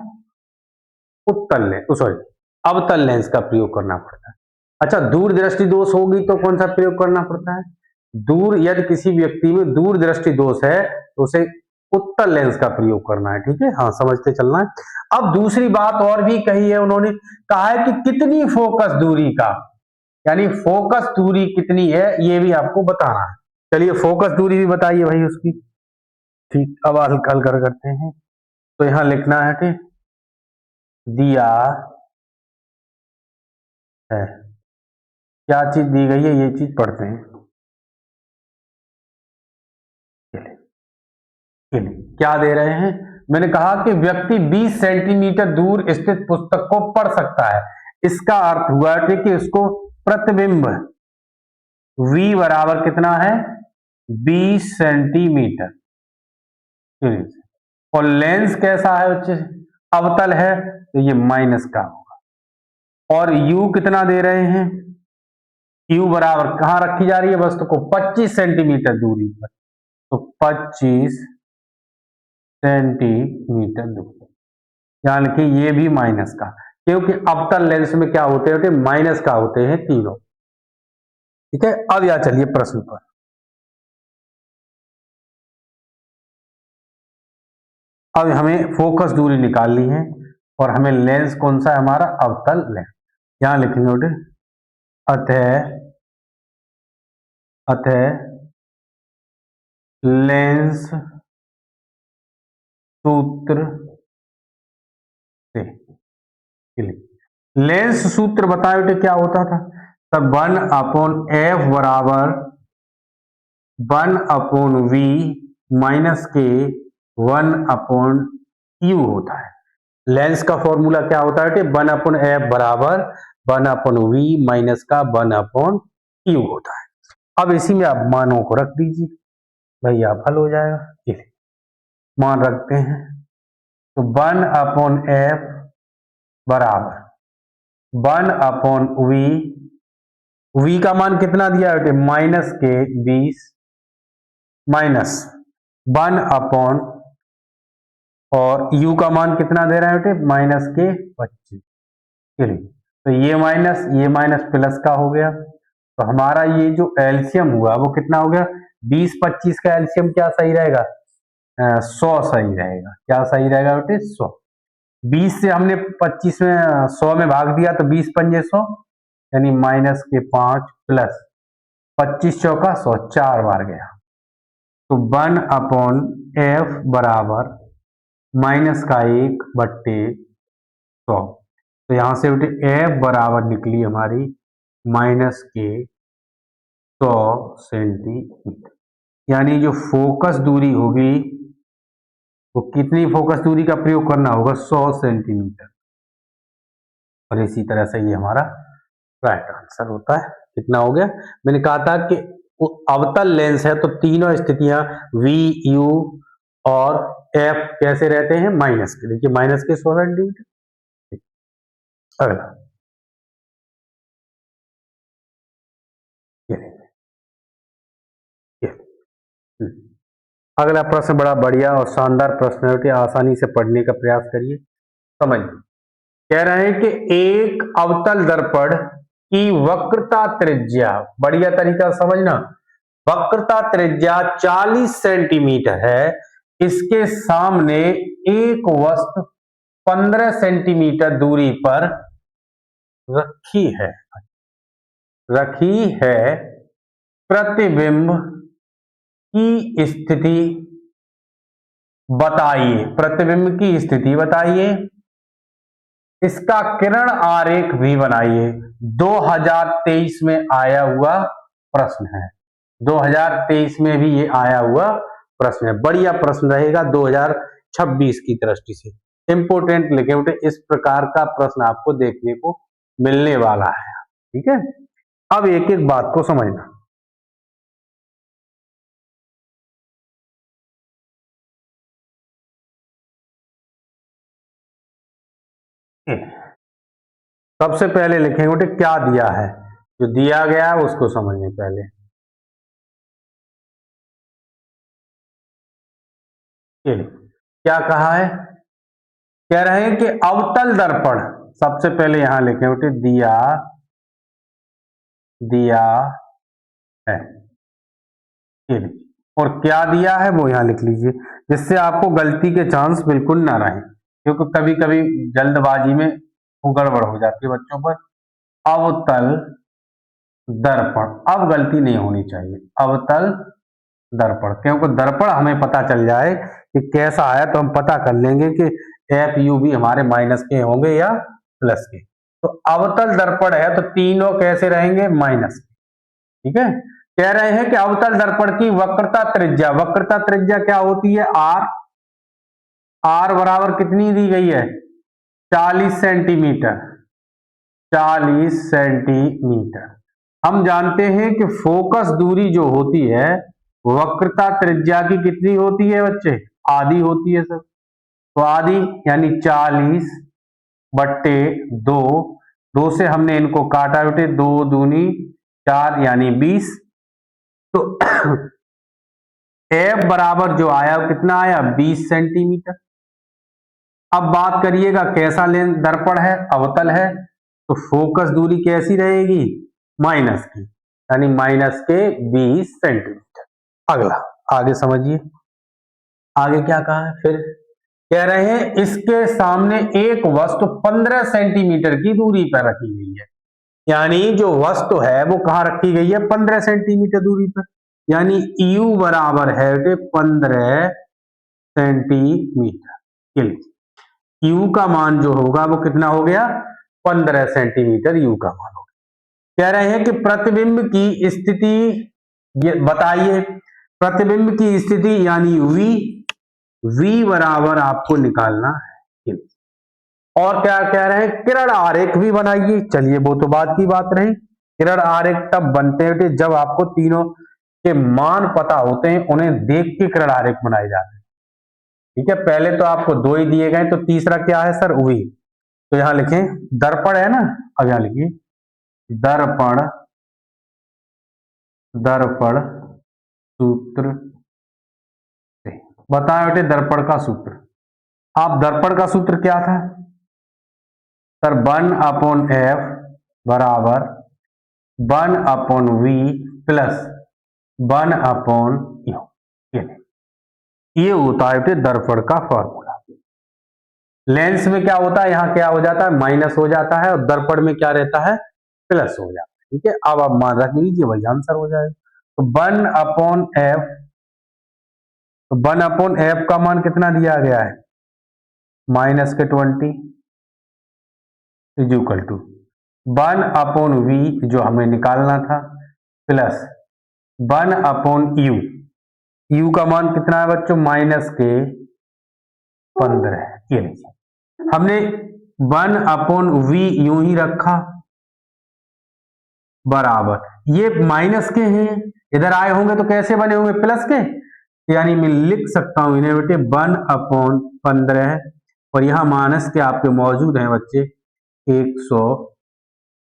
अवतल लेंस का प्रयोग करना पड़ता है। अच्छा, दूर दृष्टि दोष होगी तो कौन सा प्रयोग करना पड़ता है, यदि किसी व्यक्ति में दूर दृष्टि दोष है तो उसे उत्तल लेंस का प्रयोग करना है। ठीक है, हाँ समझते चलना है। अब दूसरी बात और भी कही है, उन्होंने कहा है कि कितनी फोकस दूरी का, यानी फोकस दूरी कितनी है ये भी आपको बताना है। चलिए फोकस दूरी भी बताइए भाई उसकी। ठीक, अब हल करते हैं। तो यहां लिखना है कि दिया है, क्या चीज दी गई है ये चीज पढ़ते हैं। क्या दे रहे हैं, मैंने कहा कि व्यक्ति 20 सेंटीमीटर दूर स्थित पुस्तक को पढ़ सकता है। इसका अर्थ हुआ कि उसको प्रतिबिंब v बराबर कितना है, 20 सेंटीमीटर, और लेंस कैसा है बच्चे, अवतल है, तो ये माइनस का होगा। और u कितना दे रहे हैं, u बराबर कहां रखी जा रही है वस्तु को, 25 सेंटीमीटर दूरी पर, तो 25 सेंटीमीटर दूरी, यानी कि ये भी माइनस का, क्योंकि अवतल लेंस में क्या होते हैं, माइनस का होते हैं तीनों। ठीक है, अब यहां चलिए प्रश्न पर। अब हमें फोकस दूरी निकालनी है और हमें लेंस कौन सा है हमारा, अवतल लेंस। यहां लिखेंगे बेटे अतः लेंस सूत्र से, लेंस सूत्र बताए बेटे क्या होता था, तब 1/f बराबर 1/v माइनस के 1/u होता है। लेंस का फॉर्मूला क्या होता है, 1/f बराबर 1/v माइनस का 1/u होता है। अब इसी में आप मानों को रख दीजिए, भैया हल हो जाएगा। मान रखते हैं, तो 1/f बराबर 1/v, v का मान कितना दिया बेटे, माइनस के 20 माइनस 1/, और u का मान कितना दे रहे हैं बेटे, माइनस के 25। चलिए, तो ये माइनस प्लस का हो गया, तो हमारा ये जो एलसीएम हुआ वो कितना हो गया, 20-25 का एलसीएम क्या सही रहेगा, 100 सही रहेगा। क्या सही रहेगा बेटे, 100। 20 से हमने 25 में 100 में भाग दिया, तो 20 पंजे 100, यानी माइनस के 5 प्लस 25 चौका 100, 4 बार गया, तो 1/f बराबर माइनस का 1/100। तो यहां से बेटे f बराबर निकली हमारी माइनस के 100 सेंटीमीटर, यानी जो फोकस दूरी होगी वो कितनी फोकस दूरी का प्रयोग करना होगा, 100 सेंटीमीटर। और इसी तरह से ये हमारा राइट आंसर होता है। कितना हो गया, मैंने कहा था कि अवतल लेंस है तो तीनों स्थितियां V, U और F कैसे रहते हैं, माइनस के। देखिए माइनस के 16 सेंटीमीटर। अगला अगला प्रश्न बड़ा बढ़िया और शानदार प्रश्न है कि आसानी से पढ़ने का प्रयास करिए, समझिए। कह रहे हैं कि एक अवतल दर्पण की वक्रता त्रिज्या, बढ़िया तरीका समझना, वक्रता त्रिज्या 40 सेंटीमीटर है, इसके सामने एक वस्तु 15 सेंटीमीटर दूरी पर रखी है, प्रतिबिंब की स्थिति बताइए, प्रतिबिंब की स्थिति बताइए, इसका किरण आरेख भी बनाइए। 2023 में आया हुआ प्रश्न है, 2023 में भी ये आया हुआ प्रश्न है, बढ़िया प्रश्न रहेगा 2026 की दृष्टि से, इंपोर्टेंट लिखे बेटे। इस प्रकार का प्रश्न आपको देखने को मिलने वाला है, ठीक है। अब एक एक बात को समझना। सबसे पहले लिखेंगे बेटे क्या दिया है, जो दिया गया है उसको समझने पहले। क्या कहा है, कह रहे हैं कि अवतल दर्पण, सबसे पहले यहां लिखें बेटे दिया है, और क्या दिया है वो यहां लिख लीजिए, जिससे आपको गलती के चांस बिल्कुल ना रहे, क्योंकि कभी कभी जल्दबाजी में वो गड़बड़ हो जाती है बच्चों पर। अवतल दर्पण, अब गलती नहीं होनी चाहिए, अवतल दर्पण, क्योंकि दर्पण हमें पता चल जाए कि कैसा है तो हम पता कर लेंगे कि एफ यू भी हमारे माइनस के होंगे या प्लस के। तो अवतल दर्पण है तो तीनों कैसे रहेंगे, माइनस के, ठीक है। कह रहे हैं कि अवतल दर्पण की वक्रता त्रिज्या, वक्रता त्रिज्या क्या होती है, आर बराबर कितनी दी गई है, 40 सेंटीमीटर, 40 सेंटीमीटर। हम जानते हैं कि फोकस दूरी जो होती है वक्रता त्रिज्या की कितनी होती है बच्चे, आधी होती है सर। तो आधी यानी 40/2, 2 से हमने इनको काटा बेटे, 2 दूनी 4 यानी 20। तो एफ बराबर जो आया कितना आया, 20 सेंटीमीटर। अब बात करिएगा कैसा लेंस दर्पण है, अवतल है, तो फोकस दूरी कैसी रहेगी, माइनस की, यानी माइनस के 20 सेंटीमीटर। अगला आगे समझिए, आगे क्या कहा है फिर, कह रहे हैं इसके सामने एक वस्तु 15 सेंटीमीटर की दूरी पर रखी गई है, यानी जो वस्तु है वो कहां रखी गई है, 15 सेंटीमीटर दूरी पर, यानी U बराबर है 15 सेंटीमीटर। U का मान जो होगा वो कितना हो गया, 15 सेंटीमीटर U का मान होगा। कह रहे हैं कि प्रतिबिंब की स्थिति बताइए, प्रतिबिंब की स्थिति यानी V बराबर आपको निकालना है। और क्या कह रहे हैं, किरण आरेख भी बनाइए। चलिए वो तो बात की बात रही, किरण आरेख तब बनते हैं जब आपको तीनों के मान पता होते हैं, उन्हें देख के किरण आरेख बनाए जाते हैं, ठीक है। पहले तो आपको 2 ही दिए गए, तो तीसरा क्या है सर, V। तो यहां लिखें दर्पण है ना, अब यहां लिखिए दर्पण, दर्पण सूत्र से बताएं बेटे, दर्पण का सूत्र, आप दर्पण का सूत्र क्या था सर, 1/f बराबर 1/v प्लस 1/u, ये होता है दर्पण का फॉर्मूला। लेंस में क्या होता है, यहां क्या हो जाता है, माइनस हो जाता है, और दर्पण में क्या रहता है, प्लस हो जाता है, ठीक है। अब आप मान रख लीजिए, वही आंसर हो जाएगा। तो 1/f, तो 1/f का मान कितना दिया गया है, -20 इज इक्वल टू 1/v जो हमें निकालना था, प्लस 1/u, u का मान कितना है बच्चों, -15। ये लीजिए, हमने 1/v यूं ही रखा, बराबर ये माइनस के हैं इधर आए होंगे तो कैसे बने होंगे, प्लस के, यानी मैं लिख सकता हूं इन्हें बेटे 1/15, और यहाँ माइनस के आपके मौजूद हैं बच्चे 100,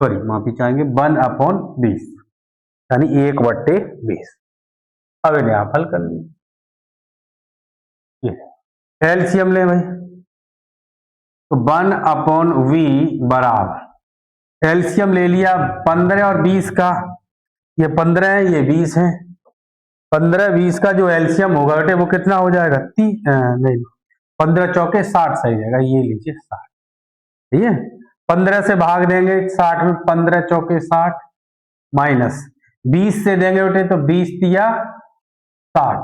सॉरी माफी चाहेंगे 1/20, यानी 1/20। अब इन्हें आप हल कर लीजिए, एलसीएम ले भाई, तो 1/v बराबर एलसीएम ले लिया 15 और 20 का, ये 15 है ये 20 है, 15-20 का जो एलसीएम होगा बेटे वो कितना हो जाएगा, नहीं 15 चौके 60 सही जाएगा, ये लीजिए 60, ठीक है। 15 से भाग देंगे 60 में, 15 चौके 60 माइनस 20 से देंगे बेटे तो 20 दिया 60,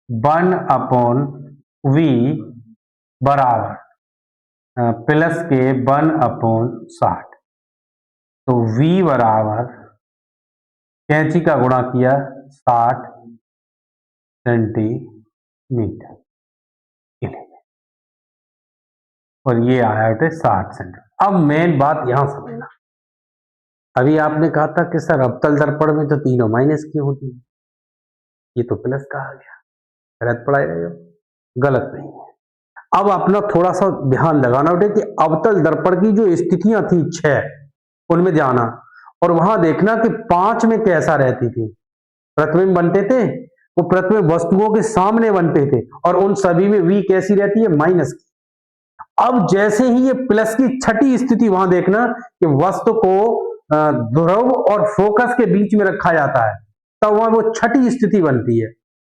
1/v बराबर प्लस के 1/60, तो v बराबर कैंची का गुणा किया 60 सेंटीमीटर, और ये आया बेटे 60 सेंटीमीटर। अब मेन बात यहां समझना, अभी आपने कहा था कि सर अवतल दर्पण में तो तीनों माइनस की होती है, ये तो प्लस कहा गया, गलत पढ़ाई रहे हो, गलत नहीं है। अब अपना थोड़ा सा ध्यान लगाना बेटे कि अवतल दर्पण की जो स्थितियां थी 6, उनमें जाना और वहां देखना कि 5 में कैसा रहती थी, प्रतिबिंब बनते थे, वो प्रतिबिंब वस्तुओं के सामने बनते थे और उन सभी में v कैसी रहती है, माइनस की। अब जैसे ही ये प्लस की छठी स्थिति, वहां देखना कि वस्तु को ध्रुव और फोकस के बीच में रखा जाता है, तब वहां वो छठी स्थिति बनती है।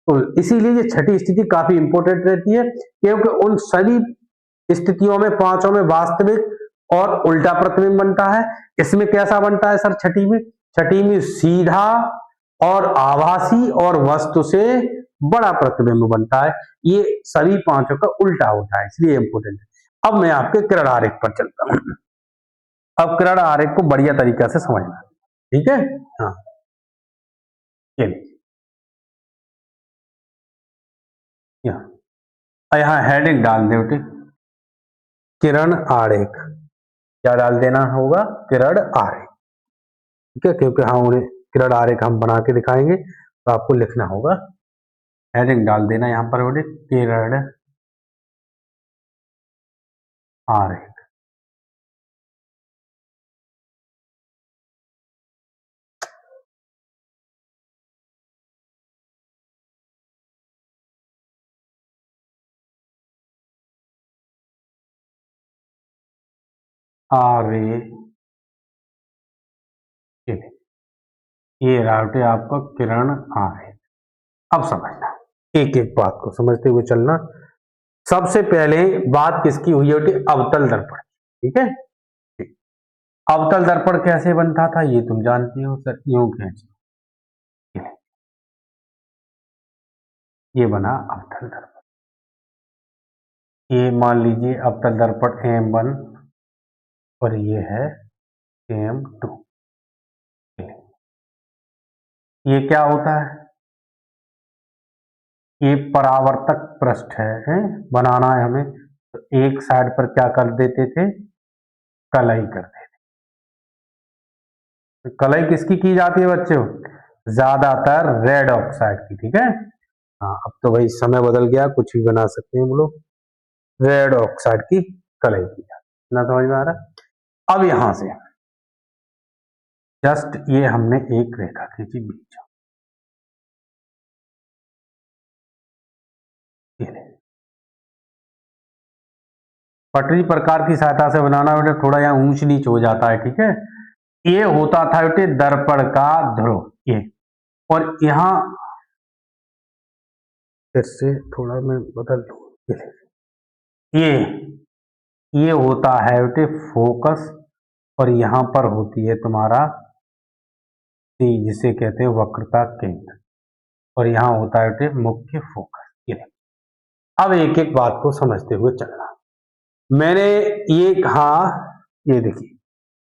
तो इसीलिए ये छठी स्थिति काफी इंपॉर्टेंट रहती है, क्योंकि उन सभी स्थितियों में, पांचों में वास्तविक और उल्टा प्रतिबिंब बनता है। इसमें कैसा बनता है सर छठी में, छठी में सीधा और आभासी और वस्तु से बड़ा प्रतिबिंब बनता है। ये सभी पांचों का उल्टा होता है, इसलिए इंपॉर्टेंट है। अब मैं आपके किरण आरेख पर चलता हूं। अब किरण आरेख को बढ़िया तरीका से समझना, ठीक है। हाँ, यहाँ हेडिंग डाल दे बेटे, किरण आरेख, क्या डाल देना होगा, किरण आरेख, ठीक है, क्योंकि हाँ उन्हें किरण आरेख हम बना के दिखाएंगे, तो आपको लिखना होगा, हेडिंग डाल देना यहाँ पर बेटे, किरण आरेख। आरेख, ये राउटे आपका किरण आरेख। अब समझना, एक एक बात को समझते हुए चलना। सबसे पहले बात किसकी हुई है, अवतल दर्पण, ठीक है। अवतल दर्पण कैसे बनता था ये तुम जानती हो सर, यूं खींच, ये बना अवतल दर्पण, ये मान लीजिए अवतल दर्पण M1 और ये है M2। ये क्या होता है, ये परावर्तक पृष्ठ है, बनाना है हमें, तो एक साइड पर क्या कर देते थे, कलई करते थे। तो कलई किसकी की जाती है बच्चों, ज्यादातर रेड ऑक्साइड की, ठीक है। हाँ, अब तो भाई समय बदल गया, कुछ भी बना सकते हैं हम लोग, रेड ऑक्साइड की कलई की जाती, ना समझ में आ रहा। अब यहां से जस्ट ये हमने एक रेखा खींची बीच, पटरी प्रकार की सहायता से बनाना बेटे थोड़ा यहाँ ऊंच नीच हो जाता है, ठीक है। ये होता था बेटे दर्पण का ध्रुव, ये, और यहाँ फिर से थोड़ा मैं बदल दूं, ये होता है बेटे फोकस, और यहां पर होती है तुम्हारा सी, जिसे कहते हैं वक्रता केंद्र, और यहां होता है बेटे मुख्य फोकस। ये अब एक एक बात को समझते हुए चलना। मैंने ये कहा, ये देखिए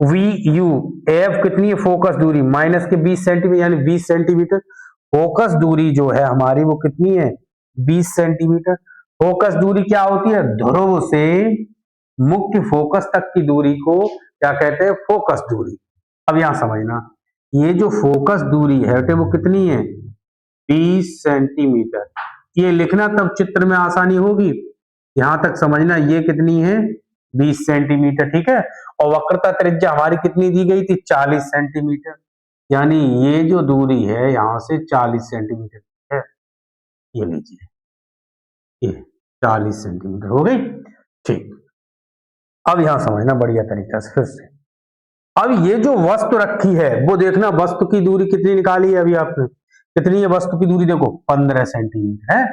वी यू एफ कितनी है, फोकस दूरी माइनस के 20 सेंटीमीटर, यानी 20 सेंटीमीटर। फोकस दूरी जो है हमारी वो कितनी है, 20 सेंटीमीटर। फोकस दूरी क्या होती है, ध्रुव से मुख्य फोकस तक की दूरी को क्या कहते हैं, फोकस दूरी। अब यहां समझना, ये जो फोकस दूरी है बेटे वो कितनी है, 20 सेंटीमीटर। ये लिखना तब चित्र में आसानी होगी। यहां तक समझना, ये कितनी है, 20 सेंटीमीटर, ठीक है। और वक्रता त्रिज्या हमारी कितनी दी गई थी, 40 सेंटीमीटर। यानी ये जो दूरी है यहां से 40 सेंटीमीटर है। ये लीजिए, ये 40 सेंटीमीटर हो गई, ठीक। अब यहां समझना बढ़िया तरीका से फिर से। अब ये जो वस्तु रखी है वो देखना, वस्तु की दूरी कितनी निकाली है अभी आपने, कितनी है वस्तु की दूरी, देखो 15 सेंटीमीटर है।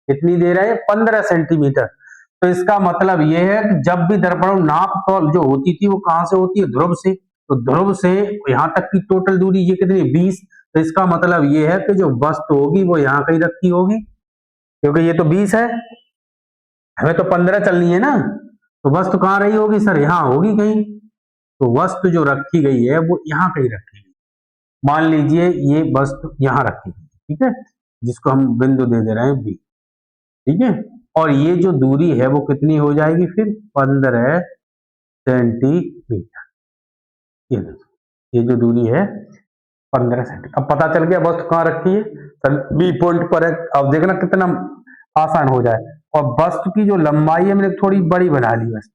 कितनी दे रहे हैं, 15 सेंटीमीटर। तो इसका मतलब ये है कि जब भी दर्पण नाप तौल जो होती थी वो कहां से होती है, ध्रुव से। तो ध्रुव से यहां तक की टोटल दूरी ये कितनी, 20। तो इसका मतलब ये है कि जो वस्तु होगी वो यहाँ कहीं रखी होगी, क्योंकि ये तो 20 है, हमें तो 15 चलनी है ना। तो वस्तु कहाँ रही होगी सर, यहाँ होगी कहीं। तो वस्तु जो रखी गई है वो यहाँ कहीं रखी गई। मान लीजिए ये वस्तु यहाँ रखी गई, ठीक है, जिसको हम बिंदु दे दे रहे हैं बी, ठीक है। और ये जो दूरी है वो कितनी हो जाएगी फिर, 15 सेंटीमीटर। ये जो दूरी है 15 सेंटीमीटर। अब पता चल गया वस्तु कहाँ रखी है, सर बी पॉइंट पर है। अब देखना कितना आसान हो जाए। और वस्तु की जो लंबाई है मैंने थोड़ी बड़ी बना ली बस,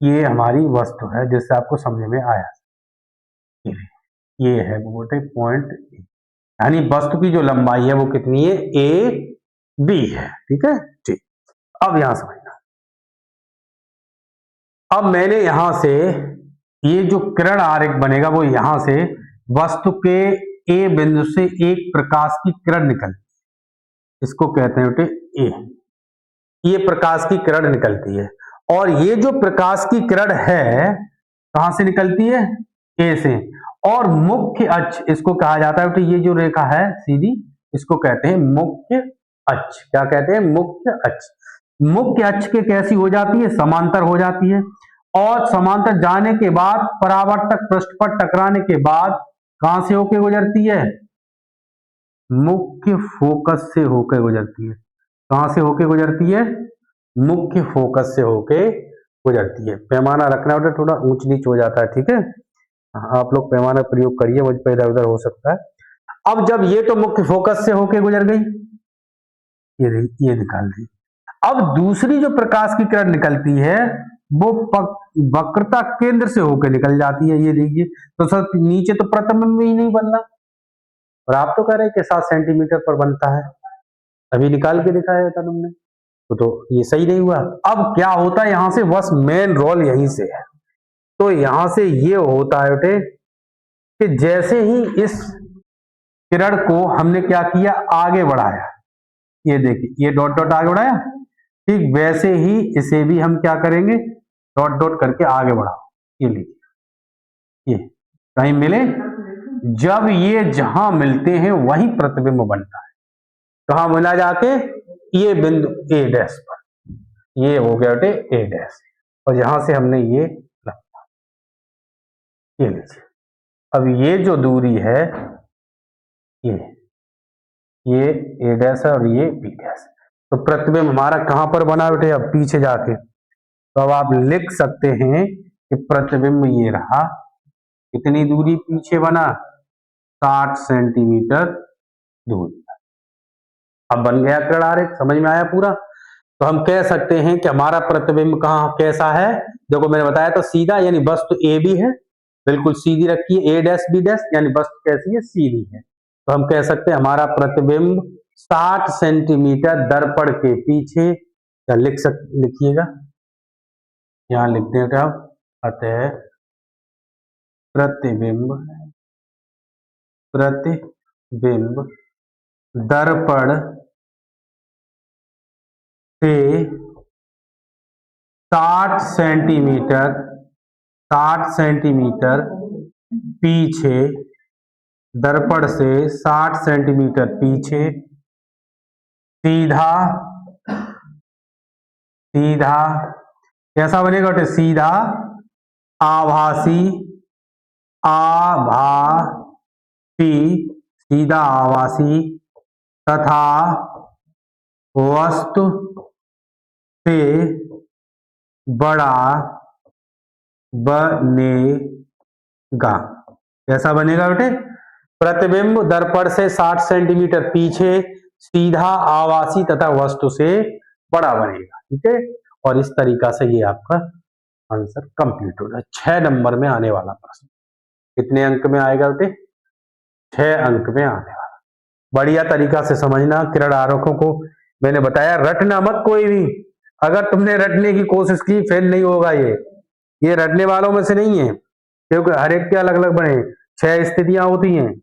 ये हमारी वस्तु है, जिससे आपको समझ में आया। ये है वो बोलते पॉइंट, यानी वस्तु की जो लंबाई है वो कितनी है, ए बी है, ठीक है, ठीक। अब यहां समझना, अब मैंने यहां से ये जो किरण आरेख बनेगा वो यहां से वस्तु के ए बिंदु से एक प्रकाश की किरण निकलती है, इसको कहते हैं बेटे ए। ये प्रकाश की किरण निकलती है, और ये जो प्रकाश की किरण है कहां से निकलती है, ए से। और मुख्य अक्ष इसको कहा जाता है, तो ये जो रेखा है सीधी, इसको कहते हैं मुख्य अक्ष। क्या कहते हैं, मुख्य अक्ष। मुख्य अक्ष के कैसी हो जाती है, समांतर हो जाती है। और समांतर जाने के बाद परावर्तक पृष्ठ पर टकराने के बाद कहां से होकर गुजरती है, मुख्य फोकस से होकर गुजरती है। कहां से होकर गुजरती है, मुख्य फोकस से होके गुजरती है। पैमाना रखना बेटा, थोड़ा ऊंच नीच हो जाता है, ठीक है। आप लोग पैमाना प्रयोग करिए, मुझ पर इधर उधर हो सकता है। अब जब ये तो मुख्य फोकस से होके गुजर गई, ये निकाल दी। अब दूसरी जो प्रकाश की किरण निकलती है वो वक्रता केंद्र से होकर निकल जाती है, ये देखिए। तो सर नीचे तो प्रतिबिंब ही नहीं बन रहा, और आप तो कह रहे हैं कि 7 सेंटीमीटर पर बनता है, अभी निकाल के दिखाया था तुमने, तो ये सही नहीं हुआ। अब क्या होता है, यहां से बस मेन रोल यहीं से है। तो यहां से ये होता है बेटे कि जैसे ही इस किरण को हमने क्या किया, आगे बढ़ाया, ये देखिए ये डॉट डॉट आगे बढ़ाया, ठीक वैसे ही इसे भी हम क्या करेंगे, डॉट डॉट करके आगे बढ़ाओ। ये लीजिए, ये कहीं मिले, जब ये जहां मिलते हैं वहीं प्रतिबिंब बनता है। कहां मिला जाके, ये बिंदु ए डैश पर, ये हो गया बेटे ए डैश, और यहां से हमने ये रखा, ये लीजिए। अब ये जो दूरी है ये ए डैश है और ये बी डैश। तो प्रतिबिंब हमारा कहां पर बना बेटे, अब पीछे जाके। तो अब आप लिख सकते हैं कि प्रतिबिंब ये रहा, कितनी दूरी पीछे बना, 60 सेंटीमीटर दूरी। अब बन गया किरण आरेख, समझ में आया पूरा। तो हम कह सकते हैं कि हमारा प्रतिबिंब कहाँ कैसा है, देखो मैंने बताया तो सीधा, यानी वस्तु ए बी है, बिल्कुल सीधी रखी है, ए डैश बी डैश, यानी वस्तु कैसी है, सीधी है। तो हम कह सकते हैं हमारा प्रतिबिंब 60 सेंटीमीटर दर्पण के पीछे, क्या लिखिएगा, यहां लिख दें क्या, अतः प्रतिबिंब दर्पण से 60 सेंटीमीटर पीछे, दर्पण से 60 सेंटीमीटर पीछे, सीधा कैसा बनेगा बेटे, सीधा आभासी सीधा आभासी तथा वस्तु से बड़ा बनेगा। कैसा बनेगा बेटे? प्रतिबिंब दर्पण से 60 सेंटीमीटर पीछे सीधा आभासी तथा वस्तु से बड़ा बनेगा। ठीक है, और इस तरीका से ये आपका आंसर कंप्लीट होगा। 6 नंबर में आने वाला प्रश्न। कितने अंक में आएगा बेटे? 6 अंक में आने वाला। बढ़िया तरीका से समझना। किरण आरेखों को मैंने बताया रटना मत कोई भी। अगर तुमने रटने की कोशिश की फेल नहीं होगा। ये रटने वालों में से नहीं है, क्योंकि हर एक के अलग अलग बने 6 स्थितियां होती हैं।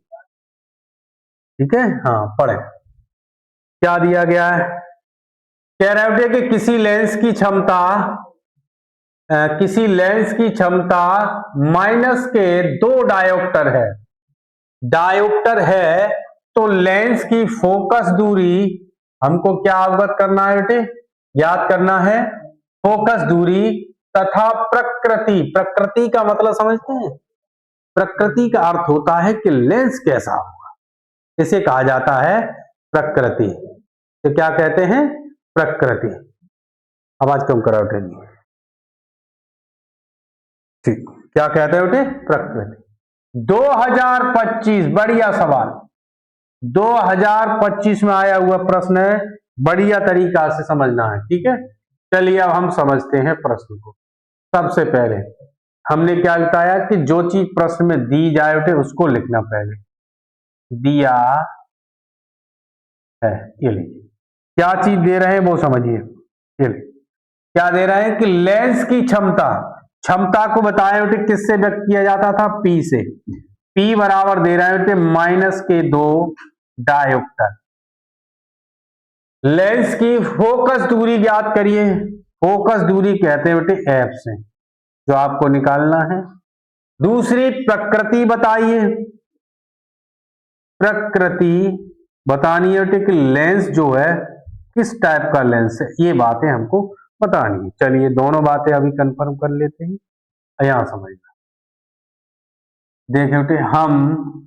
ठीक है, हाँ पढ़े क्या दिया गया है। कह रहे होते कि किसी लेंस की क्षमता माइनस के 2 डायोप्टर है। डायोप्टर है तो लेंस की फोकस दूरी हमको क्या अवगत करना है बेटे? याद करना है फोकस दूरी तथा प्रकृति। प्रकृति का मतलब समझते हैं? प्रकृति का अर्थ होता है कि लेंस कैसा होगा, इसे कहा जाता है प्रकृति। तो क्या कहते हैं? प्रकृति। आवाज कम करो बेटे। ठीक, क्या कहते हैं बेटे? प्रकृति। 2025 बढ़िया सवाल। 2025 में आया हुआ प्रश्न है, बढ़िया तरीका से समझना है। ठीक है, चलिए अब हम समझते हैं प्रश्न को। सबसे पहले हमने क्या बताया कि जो चीज प्रश्न में दी जाए उठे उसको लिखना। पहले दिया है, ये लीजिए क्या चीज दे रहे हैं वो समझिए। ये क्या दे रहे हैं कि लेंस की क्षमता को बताए उठे किससे व्यक्त किया जाता था? पी से। पी बराबर दे रहे होते माइनस के 2 डायोप्टर। लेंस की फोकस दूरी ज्ञात करिए। फोकस दूरी कहते हैं बेटे एफ से, जो आपको निकालना है। दूसरी प्रकृति बताइए। प्रकृति बतानी है बेटे कि लेंस जो है किस टाइप का लेंस है, ये बातें हमको बतानी है। चलिए दोनों बातें अभी कंफर्म कर लेते हैं। यहां समझना, देखिए बेटे हम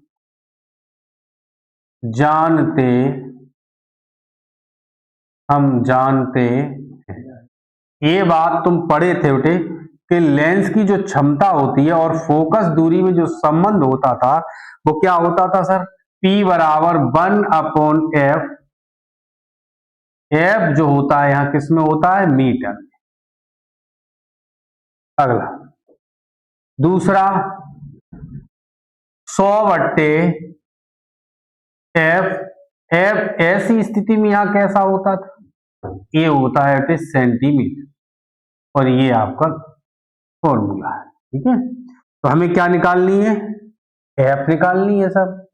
जानते ये बात तुम पढ़े थे बेटे कि लेंस की जो क्षमता होती है और फोकस दूरी में जो संबंध होता था वो क्या होता था सर? P बराबर 1/f। f जो होता है यहां किस में होता है? मीटर। अगला दूसरा 100/f। f ऐसी स्थिति में यहां कैसा होता था? ये होता है सेंटीमीटर, और ये आपका फॉर्मूला है। ठीक है, तो हमें क्या निकालनी है? एफ निकालनी है सब।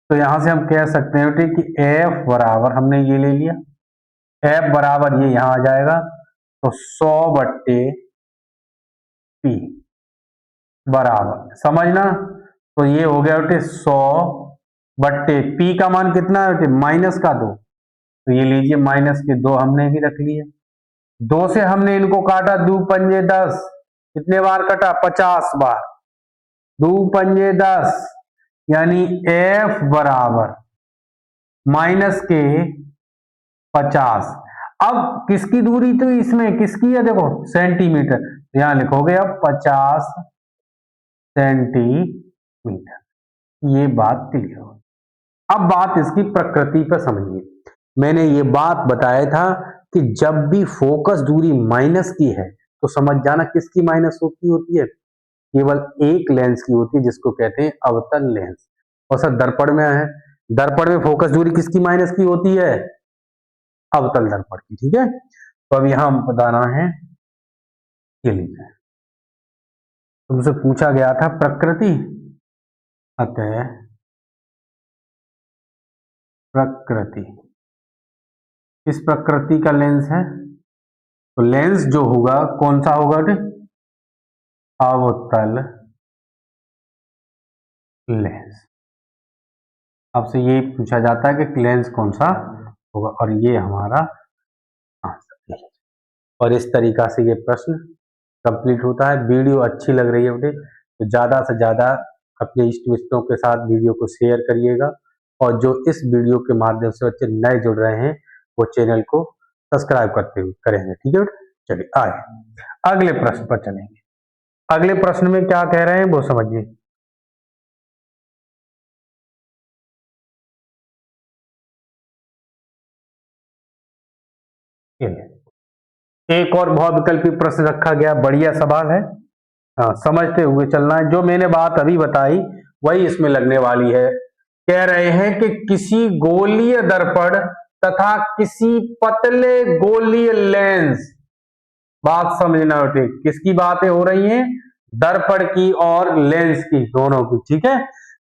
तो यहां से हम कह सकते हैं बेटे कि एफ बराबर, हमने ये ले लिया, एफ बराबर ये यहां आ जाएगा तो 100/p बराबर, समझना। तो ये हो गया बेटे 100/p का मान कितना है बेटे? माइनस का 2। तो ये लीजिए माइनस के 2 हमने भी रख लिया। 2 से हमने इनको काटा, 2 पंजे 10। कितने बार कटा? 50 बार। 2 पंजे 10, यानी f बराबर माइनस के 50। अब किसकी दूरी तो इसमें किसकी है? देखो सेंटीमीटर, यहां लिखोगे अब 50 सेंटीमीटर। ये बात क्लियर हो। अब बात इसकी प्रकृति पर समझिए। मैंने ये बात बताया था कि जब भी फोकस दूरी माइनस की है तो समझ जाना किसकी माइनस होती है? केवल एक लेंस की होती है, जिसको कहते हैं अवतल लेंस। और सर दर्पण में है, दर्पण में फोकस दूरी किसकी माइनस की होती है? अवतल दर्पण की। ठीक है, तो अब यहां बताना है, ये लीजिए तुमसे पूछा गया था प्रकृति, अतः प्रकृति इस प्रकृति का लेंस है। तो लेंस जो होगा कौन सा होगा? अवतल लेंस। आपसे ये पूछा जाता है कि लेंस कौन सा होगा, और ये हमारा आंसर है। और इस तरीका से ये प्रश्न कंप्लीट होता है। वीडियो अच्छी लग रही है बेटे तो ज्यादा से ज्यादा अपने इष्ट मित्रों के साथ वीडियो को शेयर करिएगा, और जो इस वीडियो के माध्यम से बच्चे नए जुड़ रहे हैं वो चैनल को सब्सक्राइब करते हुए करेंगे। ठीक है बेटे, चलिए आगे अगले प्रश्न पर चलेंगे। अगले प्रश्न में क्या कह रहे हैं वो समझिए। एक और बहुविकल्पी प्रश्न रखा गया, बढ़िया सवाल है। हाँ, समझते हुए चलना है। जो मैंने बात अभी बताई वही इसमें लगने वाली है। कह रहे हैं कि किसी गोलीय दर्पण तथा किसी पतले गोलीय लेंस, बात समझना बेटे, किसकी बातें हो रही हैं? दर्पण की और लेंस की, दोनों की। ठीक है,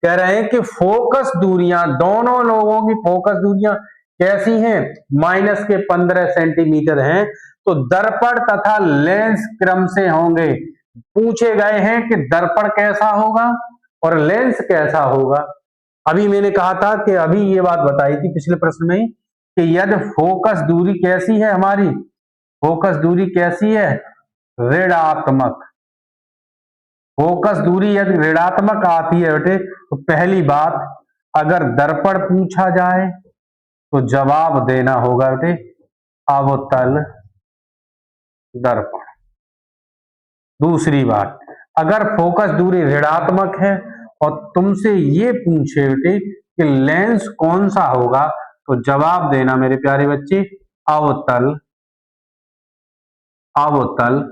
कह रहे हैं कि फोकस दूरियां, दोनों लोगों की फोकस दूरियां कैसी हैं? -15 सेंटीमीटर हैं। तो दर्पण तथा लेंस क्रम से होंगे। पूछे गए हैं कि दर्पण कैसा होगा और लेंस कैसा होगा। अभी मैंने कहा था कि अभी ये बात बताई थी पिछले प्रश्न में कि यदि फोकस दूरी कैसी है हमारी, फोकस दूरी कैसी है? ऋणात्मक। फोकस दूरी यदि ऋणात्मक आती है बेटे, तो पहली बात, अगर दर्पण पूछा जाए तो जवाब देना होगा बेटे अवतल दर्पण। दूसरी बात, अगर फोकस दूरी ऋणात्मक है और तुमसे ये पूछे बेटे कि लेंस कौन सा होगा, तो जवाब देना मेरे प्यारे बच्चे अवतल, अवतल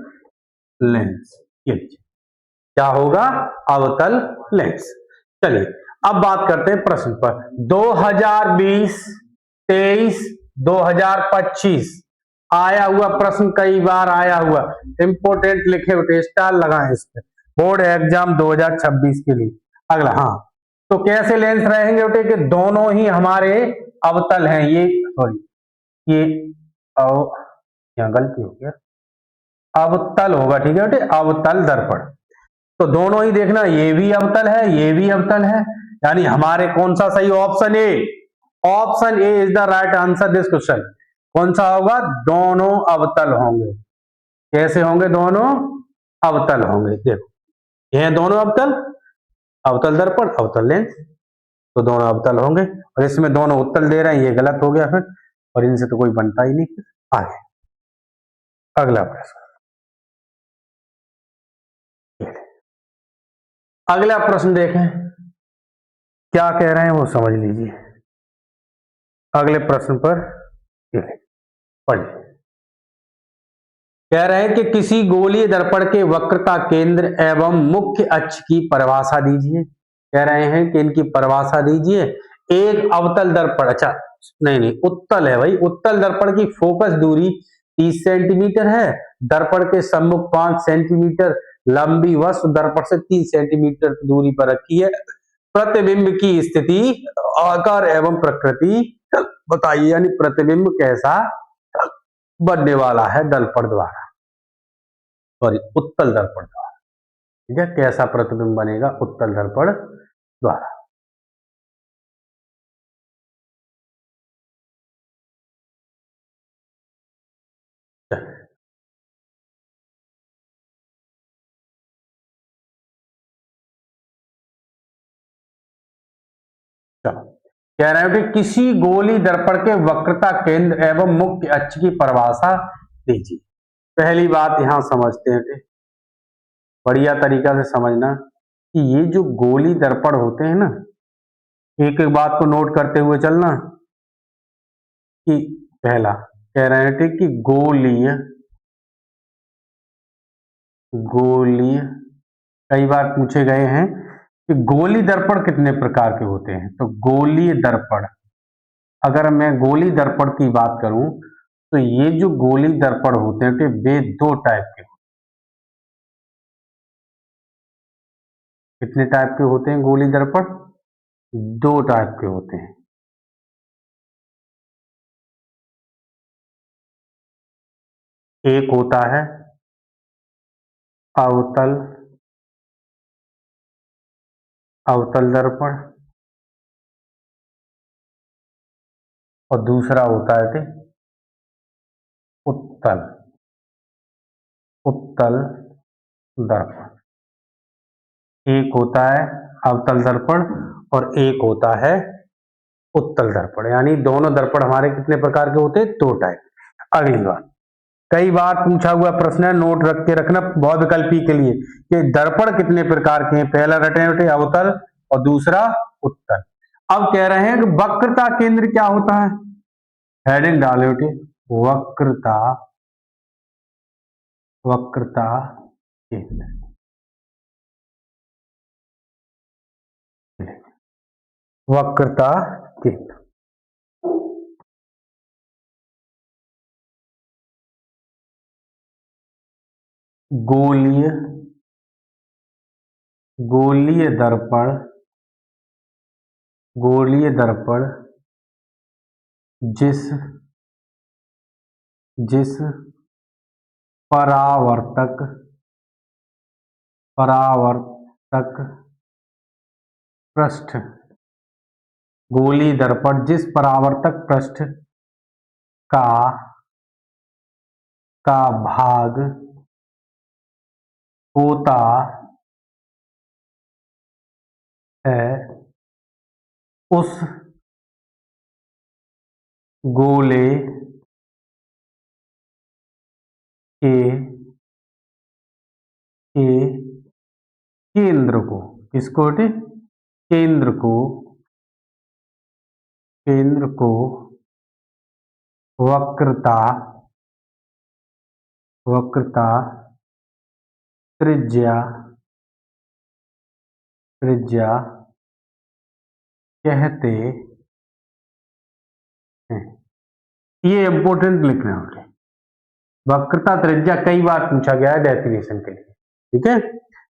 लेंस। क्या होगा? अवतल लेंस। चलिए अब बात करते हैं प्रश्न पर। 2020, 23, 2025 आया हुआ प्रश्न, कई बार आया हुआ, इंपोर्टेंट लिखे हुए स्टार लगाएं इस पे, बोर्ड एग्जाम 2026 के लिए। अगला, हाँ, तो कैसे लेंस रहेंगे बेटे कि दोनों ही हमारे अवतल हैं। ये सॉरी, ये यहाँ गलती हो गया, अवतल होगा। ठीक है बेटे, अवतल दर्पण। तो दोनों ही देखना, ये भी अवतल है, ये भी अवतल है, यानी हमारे कौन सा सही? Option A, option A is the right answer this question. कौन सा होगा? दोनों अवतल होंगे। कैसे होंगे? दोनों अवतल होंगे। देखो, ये हैं दोनों अवतल, अवतल दर्पण, अवतल लेंस, तो दोनों अवतल होंगे। और इसमें दोनों उत्तल दे रहे हैं, ये गलत हो गया फिर, और इनसे तो कोई बनता ही नहीं। आगे अगला प्रश्न, अगला प्रश्न देखें क्या कह रहे हैं वो समझ लीजिए। अगले प्रश्न पर पढ़िए। कह रहे हैं कि किसी गोलीय दर्पण के वक्रता केंद्र एवं मुख्य अक्ष की परिभाषा दीजिए। कह रहे हैं कि इनकी परिभाषा दीजिए। एक अवतल दर्पण, अच्छा नहीं, उत्तल है भाई। उत्तल दर्पण की फोकस दूरी 30 सेंटीमीटर है, दर्पण के सम्मुख 5 सेंटीमीटर, लंबी वस्तु दर्पण से 3 सेंटीमीटर दूरी पर रखी है। प्रतिबिंब की स्थिति, आकार एवं प्रकृति बताइए, यानी प्रतिबिंब कैसा बनने वाला है दर्पण द्वारा, सॉरी उत्तल दर्पण द्वारा। ठीक है, कैसा प्रतिबिंब बनेगा उत्तल दर्पण द्वारा। चलो, कह रहे हैं कि किसी गोली दर्पण के वक्रता केंद्र एवं मुख्य अक्ष की परिभाषा दीजिए। पहली बात यहां समझते हैं कि बढ़िया तरीका से समझना कि ये जो गोली दर्पण होते हैं ना, एक एक बात को नोट करते हुए चलना कि पहला कह रहे हैं कि गोलीय, गोलीय कई बार पूछे गए हैं कि गोली दर्पण कितने प्रकार के होते हैं। तो गोलीय दर्पण, अगर मैं गोली दर्पण की बात करूं तो ये जो गोली दर्पण होते हैं कि वे दो टाइप के होते हैं। कितने टाइप के होते हैं गोली दर्पण? दो टाइप के होते हैं। एक होता है अवतल, अवतल दर्पण, और दूसरा होता है उत्तल, उत्तल दर्पण। एक होता है अवतल दर्पण और एक होता है उत्तल दर्पण, यानी दोनों दर्पण हमारे कितने प्रकार के होते हैं? दो टाइप। अगली बात, कई बार पूछा हुआ प्रश्न है, नोट रख के रखना बहुविकल्पी के लिए कि दर्पण कितने प्रकार के हैं। पहला रटे रटे अवतल और दूसरा उत्तल। अब कह रहे हैं कि वक्रता केंद्र क्या होता है? हेडिंग डाले बेटे, वक्रता वक्रता केंद्र, वक्रता केंद्र। गोलीय गोलीय दर्पण गोलीय दर्पण जिस परावर्तक पृष्ठ, गोलीय दर्पण जिस परावर्तक पृष्ठ का भाग होता है उस गोले के केंद्र को, किसको बेटे, केंद्र को वक्रता त्रिज्या कहते हैं। ये इंपॉर्टेंट लिखना है। वक्रता त्रिज्या कई बार पूछा गया है डेफिनेशन के लिए, ठीक है।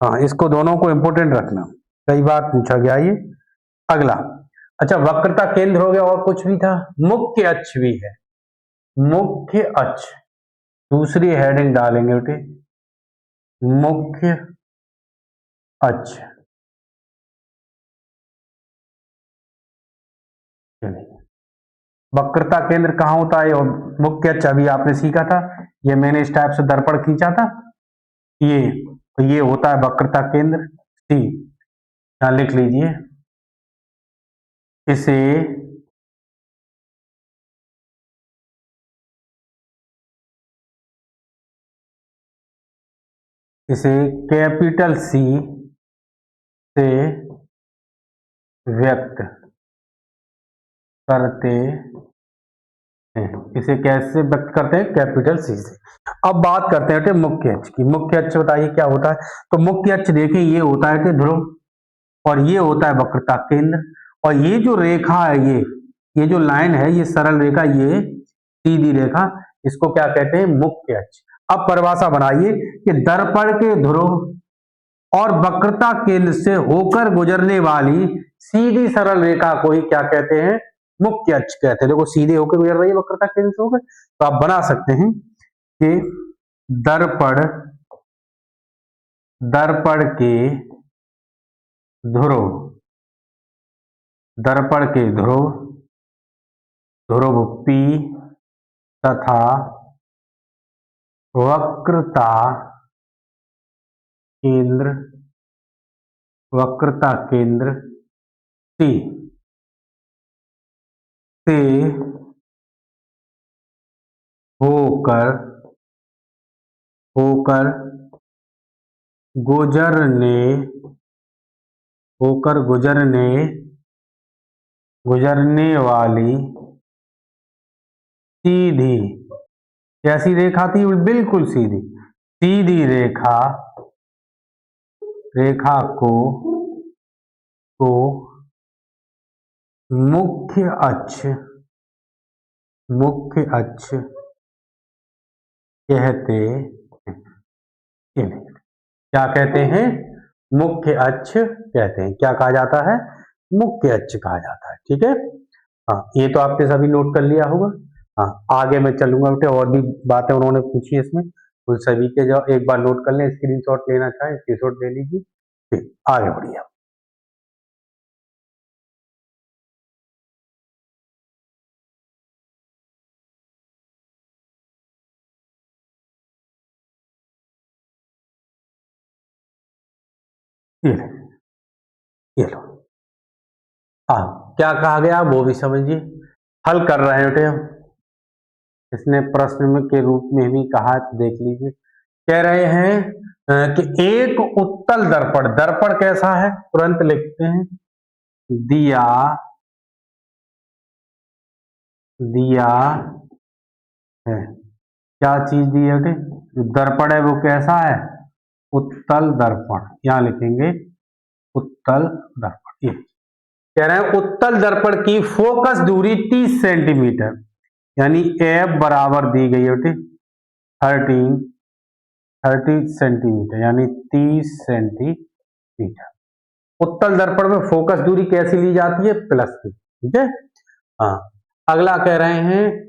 हाँ, इसको दोनों को इंपॉर्टेंट रखना, कई बार पूछा गया ये। अगला, अच्छा, वक्रता केंद्र हो गया, और कुछ भी था, मुख्य अक्ष भी है। मुख्य अक्ष, दूसरी हेडिंग डालेंगे बेटे, मुख्य अक्ष। वक्रता केंद्र कहाँ होता है, और मुख्य अक्ष अभी आपने सीखा था, ये मैंने इस टाइप से दर्पण खींचा था, ये होता है वक्रता केंद्र। सी, यहां लिख लीजिए, इसे कैपिटल सी से व्यक्त करते हैं। इसे कैसे व्यक्त करते हैं, कैपिटल सी से। अब बात करते हैं मुख्य अक्ष की। मुख्य अक्ष बताइए क्या होता है। तो मुख्य अक्ष देखिए, ये होता है ध्रुव, और ये होता है वक्रता केंद्र, और ये जो रेखा है, ये जो लाइन है, ये सरल रेखा, ये सीधी रेखा, इसको क्या कहते हैं, मुख्य अक्ष। अब परिभाषा बनाइए कि दर्पण के ध्रुव और वक्रता केंद्र से होकर गुजरने वाली सीधी सरल रेखा को ही क्या कहते हैं, मुख्य अक्ष कहते हैं। देखो, सीधे होकर गुजर रही है वक्रता केंद्र से होकर, तो आप बना सकते हैं कि दर्पण के ध्रुव P तथा वक्रता केंद्र C से होकर गुजरने वाली सीधी, कैसी रेखा थी, बिल्कुल सीधी रेखा को मुख्य अक्ष कहते हैं। क्या कहते हैं, मुख्य अक्ष कहते हैं। क्या कहा जाता है, मुख्य अक्ष कहा जाता है, ठीक है। हाँ, ये तो आपने सभी नोट कर लिया होगा। हाँ, आगे मैं चलूंगा बेटे, और भी बातें उन्होंने पूछी है इसमें, उन सभी के जो एक बार नोट कर लें, स्क्रीनशॉट लेना चाहे स्क्रीनशॉट ले लीजिए, ठीक, आगे बढ़िए। ये लो, हाँ, क्या कहा गया वो भी समझिए। हल कर रहे हैं बेटे हम, इसने प्रश्न में के रूप में भी कहा, देख लीजिए। कह रहे हैं कि एक उत्तल दर्पण कैसा है, तुरंत लिखते हैं, दिया है। क्या चीज दी है बेटे? जो दर्पण है वो कैसा है? उत्तल दर्पण। यहां लिखेंगे उत्तल दर्पण। ये कह रहे हैं उत्तल दर्पण की फोकस दूरी 30 सेंटीमीटर, यानी एफ बराबर दी गई है बेटे 30 सेंटीमीटर, यानी 30 सेंटीमीटर। उत्तल दर्पण में फोकस दूरी कैसी ली जाती है? प्लस की। ठीक है। हाँ, अगला कह रहे हैं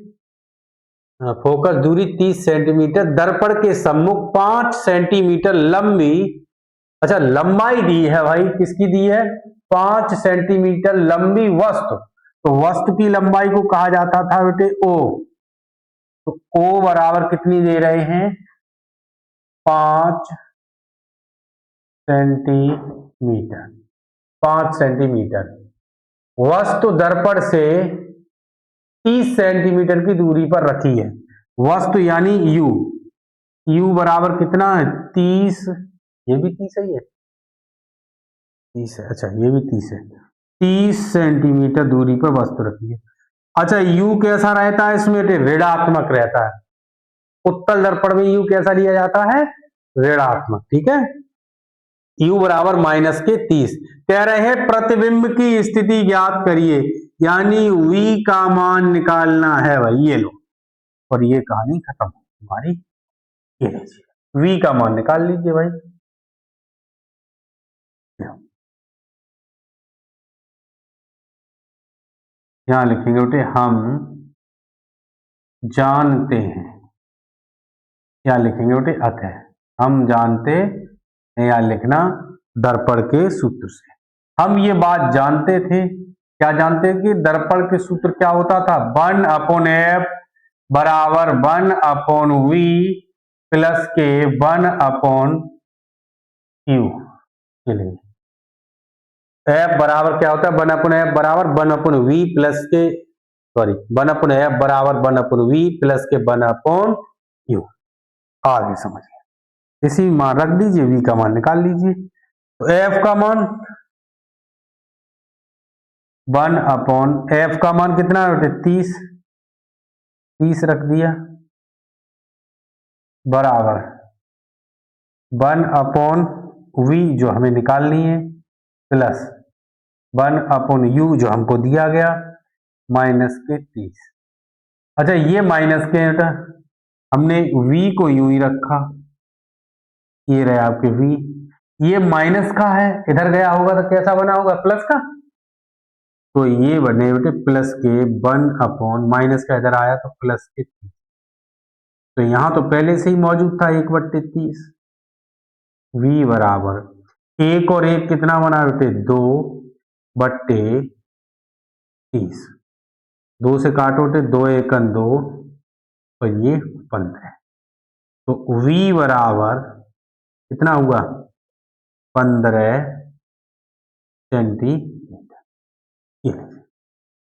फोकस दूरी 30 सेंटीमीटर, दर्पण के सम्मुख 5 सेंटीमीटर लंबी, अच्छा लंबाई दी है भाई, किसकी दी है? 5 सेंटीमीटर लंबी वस्तु। तो वस्तु की लंबाई को कहा जाता था बेटे ओ। तो ओ बराबर कितनी दे रहे हैं? 5 सेंटीमीटर। 5 सेंटीमीटर वस्तु दर्पण से 30 सेंटीमीटर की दूरी पर रखी है। वस्तु यानी यू, यू बराबर कितना है? 30, ये भी 30 ही है, 30 है, अच्छा ये भी 30 है। 30 सेंटीमीटर दूरी पर वस्तु रखी है। अच्छा यू कैसा रहता है इसमें? ऋणात्मक रहता है। उत्तल दर्पण में यू कैसा लिया जाता है? ऋणात्मक। ठीक है। यू बराबर माइनस के 30। कह रहे हैं प्रतिबिंब की स्थिति ज्ञात करिए, यानी v का मान निकालना है भाई। ये लो, और ये कहानी खत्म तुम्हारी। ये लीजिए v का मान निकाल लीजिए भाई। यहां लिखेंगे बेटे हम जानते हैं, या लिखेंगे बेटे अतः हम जानते हैं, या लिखना दर्पण के सूत्र से। हम ये बात जानते थे, क्या जानते हैं कि दर्पण के सूत्र क्या होता था? 1/f बराबर 1/v प्लस के 1/q। एफ बराबर क्या होता है? 1/f बराबर 1/v प्लस के, सॉरी 1/f बराबर 1/v प्लस के 1/q। आगे समझिए, इसी मान रख दीजिए, v का मान निकाल लीजिए। तो f का मान 1/f का मान कितना है? 30 रख दिया, बराबर 1/v जो हमें निकालनी है प्लस 1/u जो हमको दिया गया माइनस के 30। अच्छा ये माइनस के बेटा हमने v को यूं ही रखा, ये रहे आपके v, ये माइनस का है, इधर गया होगा तो कैसा बना होगा? प्लस का। तो ये बने बेटे प्लस के 1/ माइनस का इधर आया तो प्लस के 30। तो यहां तो पहले से ही मौजूद था 1/30। v बराबर 1 और 1 कितना बना बेटे? 2/30। 2 से काटो बेटे, 2 एकन 2 और ये 15। तो v बराबर कितना हुआ? 15 सेंटीमीटर।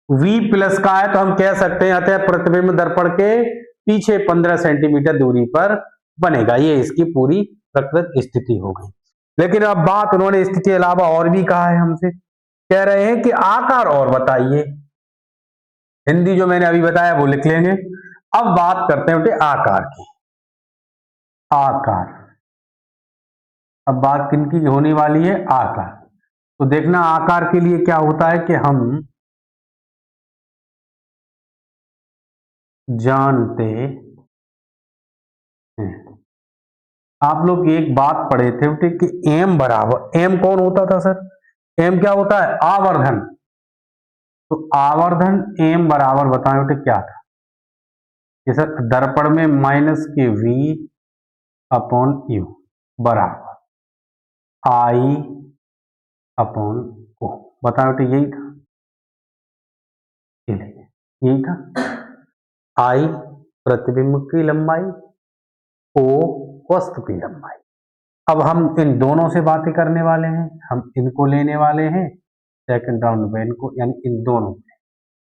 v प्लस का है तो हम कह सकते हैं अतः प्रतिबिंब दर्पण के पीछे 15 सेंटीमीटर दूरी पर बनेगा। ये इसकी पूरी प्रकृत स्थिति हो गई। लेकिन अब बात उन्होंने स्थिति के अलावा और भी कहा है हमसे। कह रहे हैं कि आकार और बताइए। हिंदी जो मैंने अभी बताया वो लिख लेंगे। अब बात करते हैं बेटे आकार की। आकार, अब बात किनकी होने वाली है? आकार। तो देखना आकार के लिए क्या होता है कि हम जानते हैं, आप लोग एक बात पढ़े थे बेटे कि m बराबर, m कौन होता था सर? m क्या होता है? आवर्धन। तो आवर्धन m बराबर बताएं बेटे क्या था? कि सर दर्पण में माइनस के v/u बराबर I/o। बताओ बेटे यही था, यही था। I प्रतिबिंब की लंबाई, O वस्तु की लंबाई। अब हम इन दोनों से बातें करने वाले हैं, हम इनको लेने वाले हैं सेकंड राउंड में, इनको यानी इन दोनों में।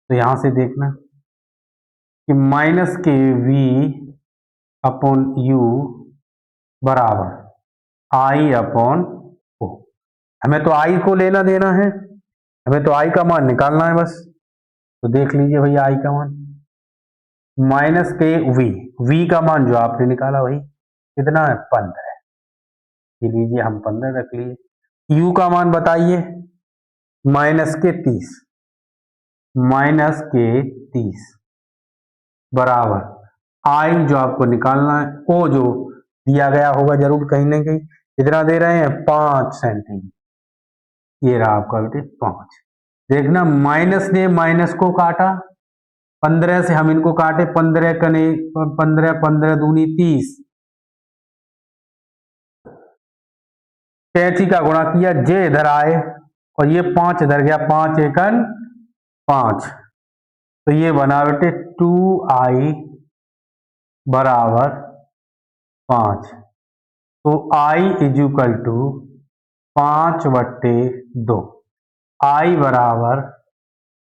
तो यहां से देखना कि माइनस के v/u बराबर I/o। हमें तो I को लेना देना है, हमें तो I का मान निकालना है बस। तो देख लीजिए भैया I का मान माइनस के वी का मान जो आपने निकाला वही कितना है 15, ये लीजिए हम 15 रख लिए। यू का मान बताइए माइनस के 30 बराबर आई जो आपको निकालना है वो जो दिया गया होगा जरूर कहीं ना कहीं, कितना दे रहे हैं 5 सेंटीमीटर, ये रहा आपका बेटे 5। देखना माइनस ने माइनस को काटा, 15 से हम इनको काटे, 15 कने 15 15 दूनी 30, कैंची का गुणा किया, जे इधर आए और ये 5 इधर गया, 5 एकन 5, तो ये बना बेटे 2i बराबर 5। तो i is equal to 5/2, i बराबर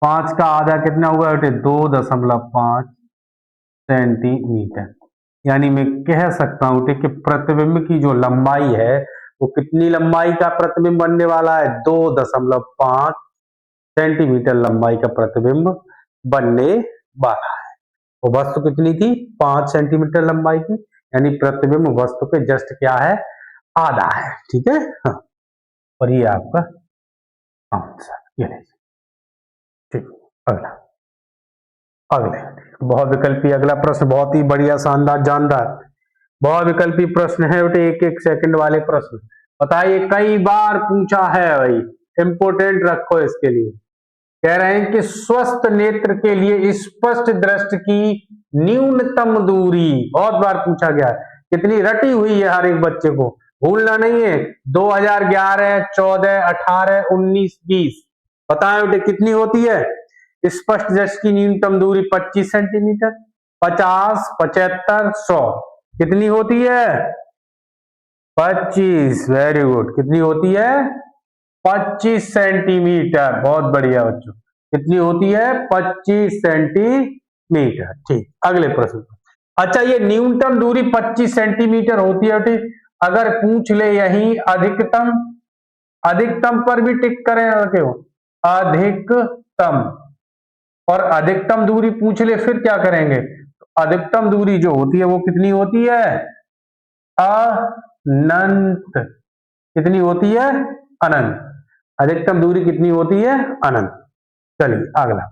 5 का आधा कितना हुआ बेटे 2.5 सेंटीमीटर। यानी मैं कह सकता हूं कि प्रतिबिंब की जो लंबाई है वो कितनी लंबाई का प्रतिबिंब बनने वाला है, 2.5 सेंटीमीटर लंबाई का प्रतिबिंब बनने वाला है। वो वस्तु कितनी थी 5 सेंटीमीटर लंबाई की, यानी प्रतिबिंब वस्तु के जस्ट क्या है आधा है। ठीक है हाँ। और ये आपका आंसर, ये ठीक। अगले बहुविकल्पी अगला प्रश्न बहुत ही बढ़िया शानदार जानदार बहुविकल्पी प्रश्न है बेटे, 1-1 सेकंड वाले प्रश्न। बताइए कई बार पूछा है भाई, इंपोर्टेंट रखो इसके लिए। कह रहे हैं कि स्वस्थ नेत्र के लिए स्पष्ट दृष्टि की न्यूनतम दूरी, बहुत बार पूछा गया है, कितनी रटी हुई है हर एक बच्चे को, भूलना नहीं है। 2011, 14, 18, 19, 20 बताएं बेटे कितनी होती है स्पष्ट दृष्टि की न्यूनतम दूरी 25 सेंटीमीटर, 50, 75, 100 कितनी होती है 25। वेरी गुड, कितनी होती है 25 सेंटीमीटर, बहुत बढ़िया बच्चों, कितनी होती है 25 सेंटीमीटर। ठीक, अगले प्रश्न। अच्छा ये न्यूनतम दूरी 25 सेंटीमीटर होती है बेटे, अगर पूछ ले यही अधिकतम, अधिकतम पर भी टिक करें रखे हो, अधिकतम, और अधिकतम दूरी पूछ ले फिर क्या करेंगे, अधिकतम दूरी जो होती है वो कितनी होती है अनंत, कितनी होती है अनंत, अधिकतम दूरी कितनी होती है अनंत। चलिए अगला,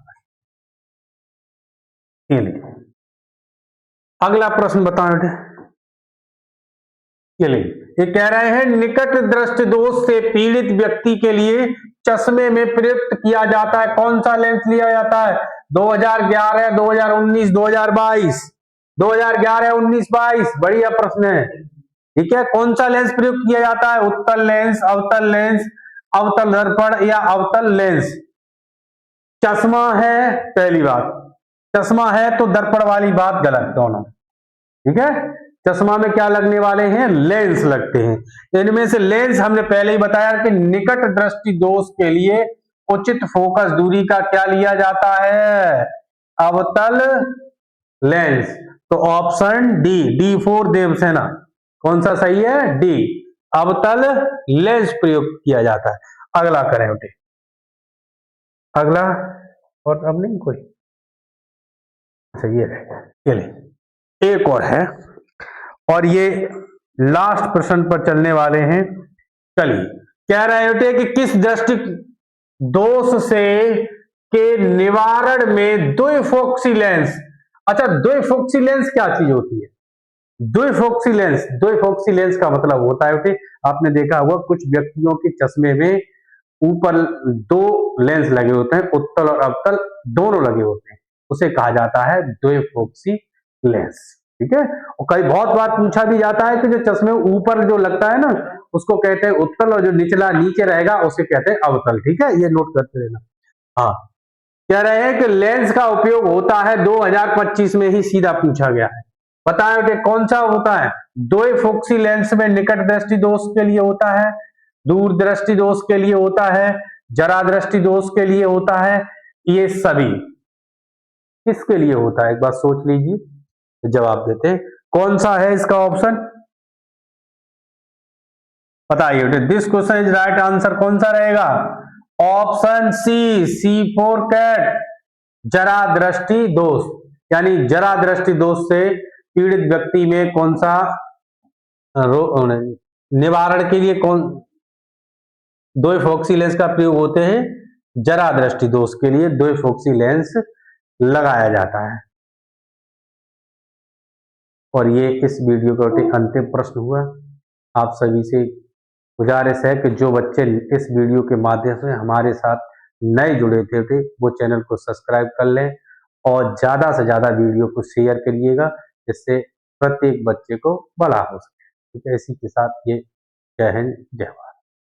अगला प्रश्न बताओ बेटे, ये कह रहे हैं निकट दृष्टि दोष से पीड़ित व्यक्ति के लिए चश्मे में प्रयुक्त किया जाता है कौन सा लेंस लिया जाता है, 2011, 2019, 2022, 2011, 19, 22, बढ़िया प्रश्न है। ठीक है, कौन सा लेंस प्रयुक्त किया जाता है, उत्तल लेंस, अवतल दर्पण या अवतल लेंस। चश्मा है, पहली बात चश्मा है तो दर्पण वाली बात गलत दोनों। ठीक है, चश्मा में क्या लगने वाले हैं लेंस लगते हैं। इनमें से लेंस हमने पहले ही बताया कि निकट दृष्टि दोष के लिए उचित फोकस दूरी का क्या लिया जाता है अवतल लेंस। तो ऑप्शन डी फॉर देवसेना, कौन सा सही है डी, अवतल लेंस प्रयुक्त किया जाता है। अगला करें बेटे, अगला और अब नहीं कोई, सही है चलिए एक और है और ये लास्ट प्रश्न पर चलने वाले हैं। चलिए कह रहे होते कि किस दृष्टि दोष से के निवारण में द्विफोक्सी लेंस, अच्छा द्विफोक्सी लेंस क्या चीज होती है, द्विफोक्सी लेंस का मतलब होता है बेटे, आपने देखा होगा कुछ व्यक्तियों के चश्मे में ऊपर दो लेंस लगे होते हैं, उत्तल और अवतल दोनों लगे होते हैं, उसे कहा जाता है द्विफोक्सी लेंस। ठीक है, और कई बहुत बार पूछा भी जाता है कि जो चश्मे ऊपर जो लगता है ना उसको कहते हैं उत्तल और जो निचला नीचे रहेगा उसे कहते हैं अवतल। ठीक है, ये नोट करते रहना। हाँ, कह रहे हैं कि लेंस का उपयोग होता है 2025 में ही सीधा पूछा गया है, बताएं कि कौन सा होता है। द्विफोक्सी लेंस में निकट दृष्टि दोष के लिए होता है, दूर दृष्टि दोष के लिए होता है, जरा दृष्टि दोष के लिए होता है, ये सभी किसके लिए होता है एक बार सोच लीजिए, जवाब देते कौन सा है इसका ऑप्शन बताइए। This question is right answer कौन सा रहेगा, ऑप्शन सी फॉर कैट, जरा दृष्टि दोष। यानी जरा दृष्टि दोष से पीड़ित व्यक्ति में कौन सा निवारण के लिए कौन दो फॉक्सी लेंस का प्रयोग होते हैं? जरा दृष्टि दोष के लिए दो फॉक्सी लेंस लगाया जाता है। और ये इस वीडियो का अंतिम प्रश्न हुआ। आप सभी से गुजारिश है कि जो बच्चे इस वीडियो के माध्यम से हमारे साथ नए जुड़े थे वो चैनल को सब्सक्राइब कर लें और ज़्यादा से ज़्यादा वीडियो को शेयर करिएगा, जिससे प्रत्येक बच्चे को भला हो सके। ठीक है, इसी के साथ ये जय हिंद जय भारत।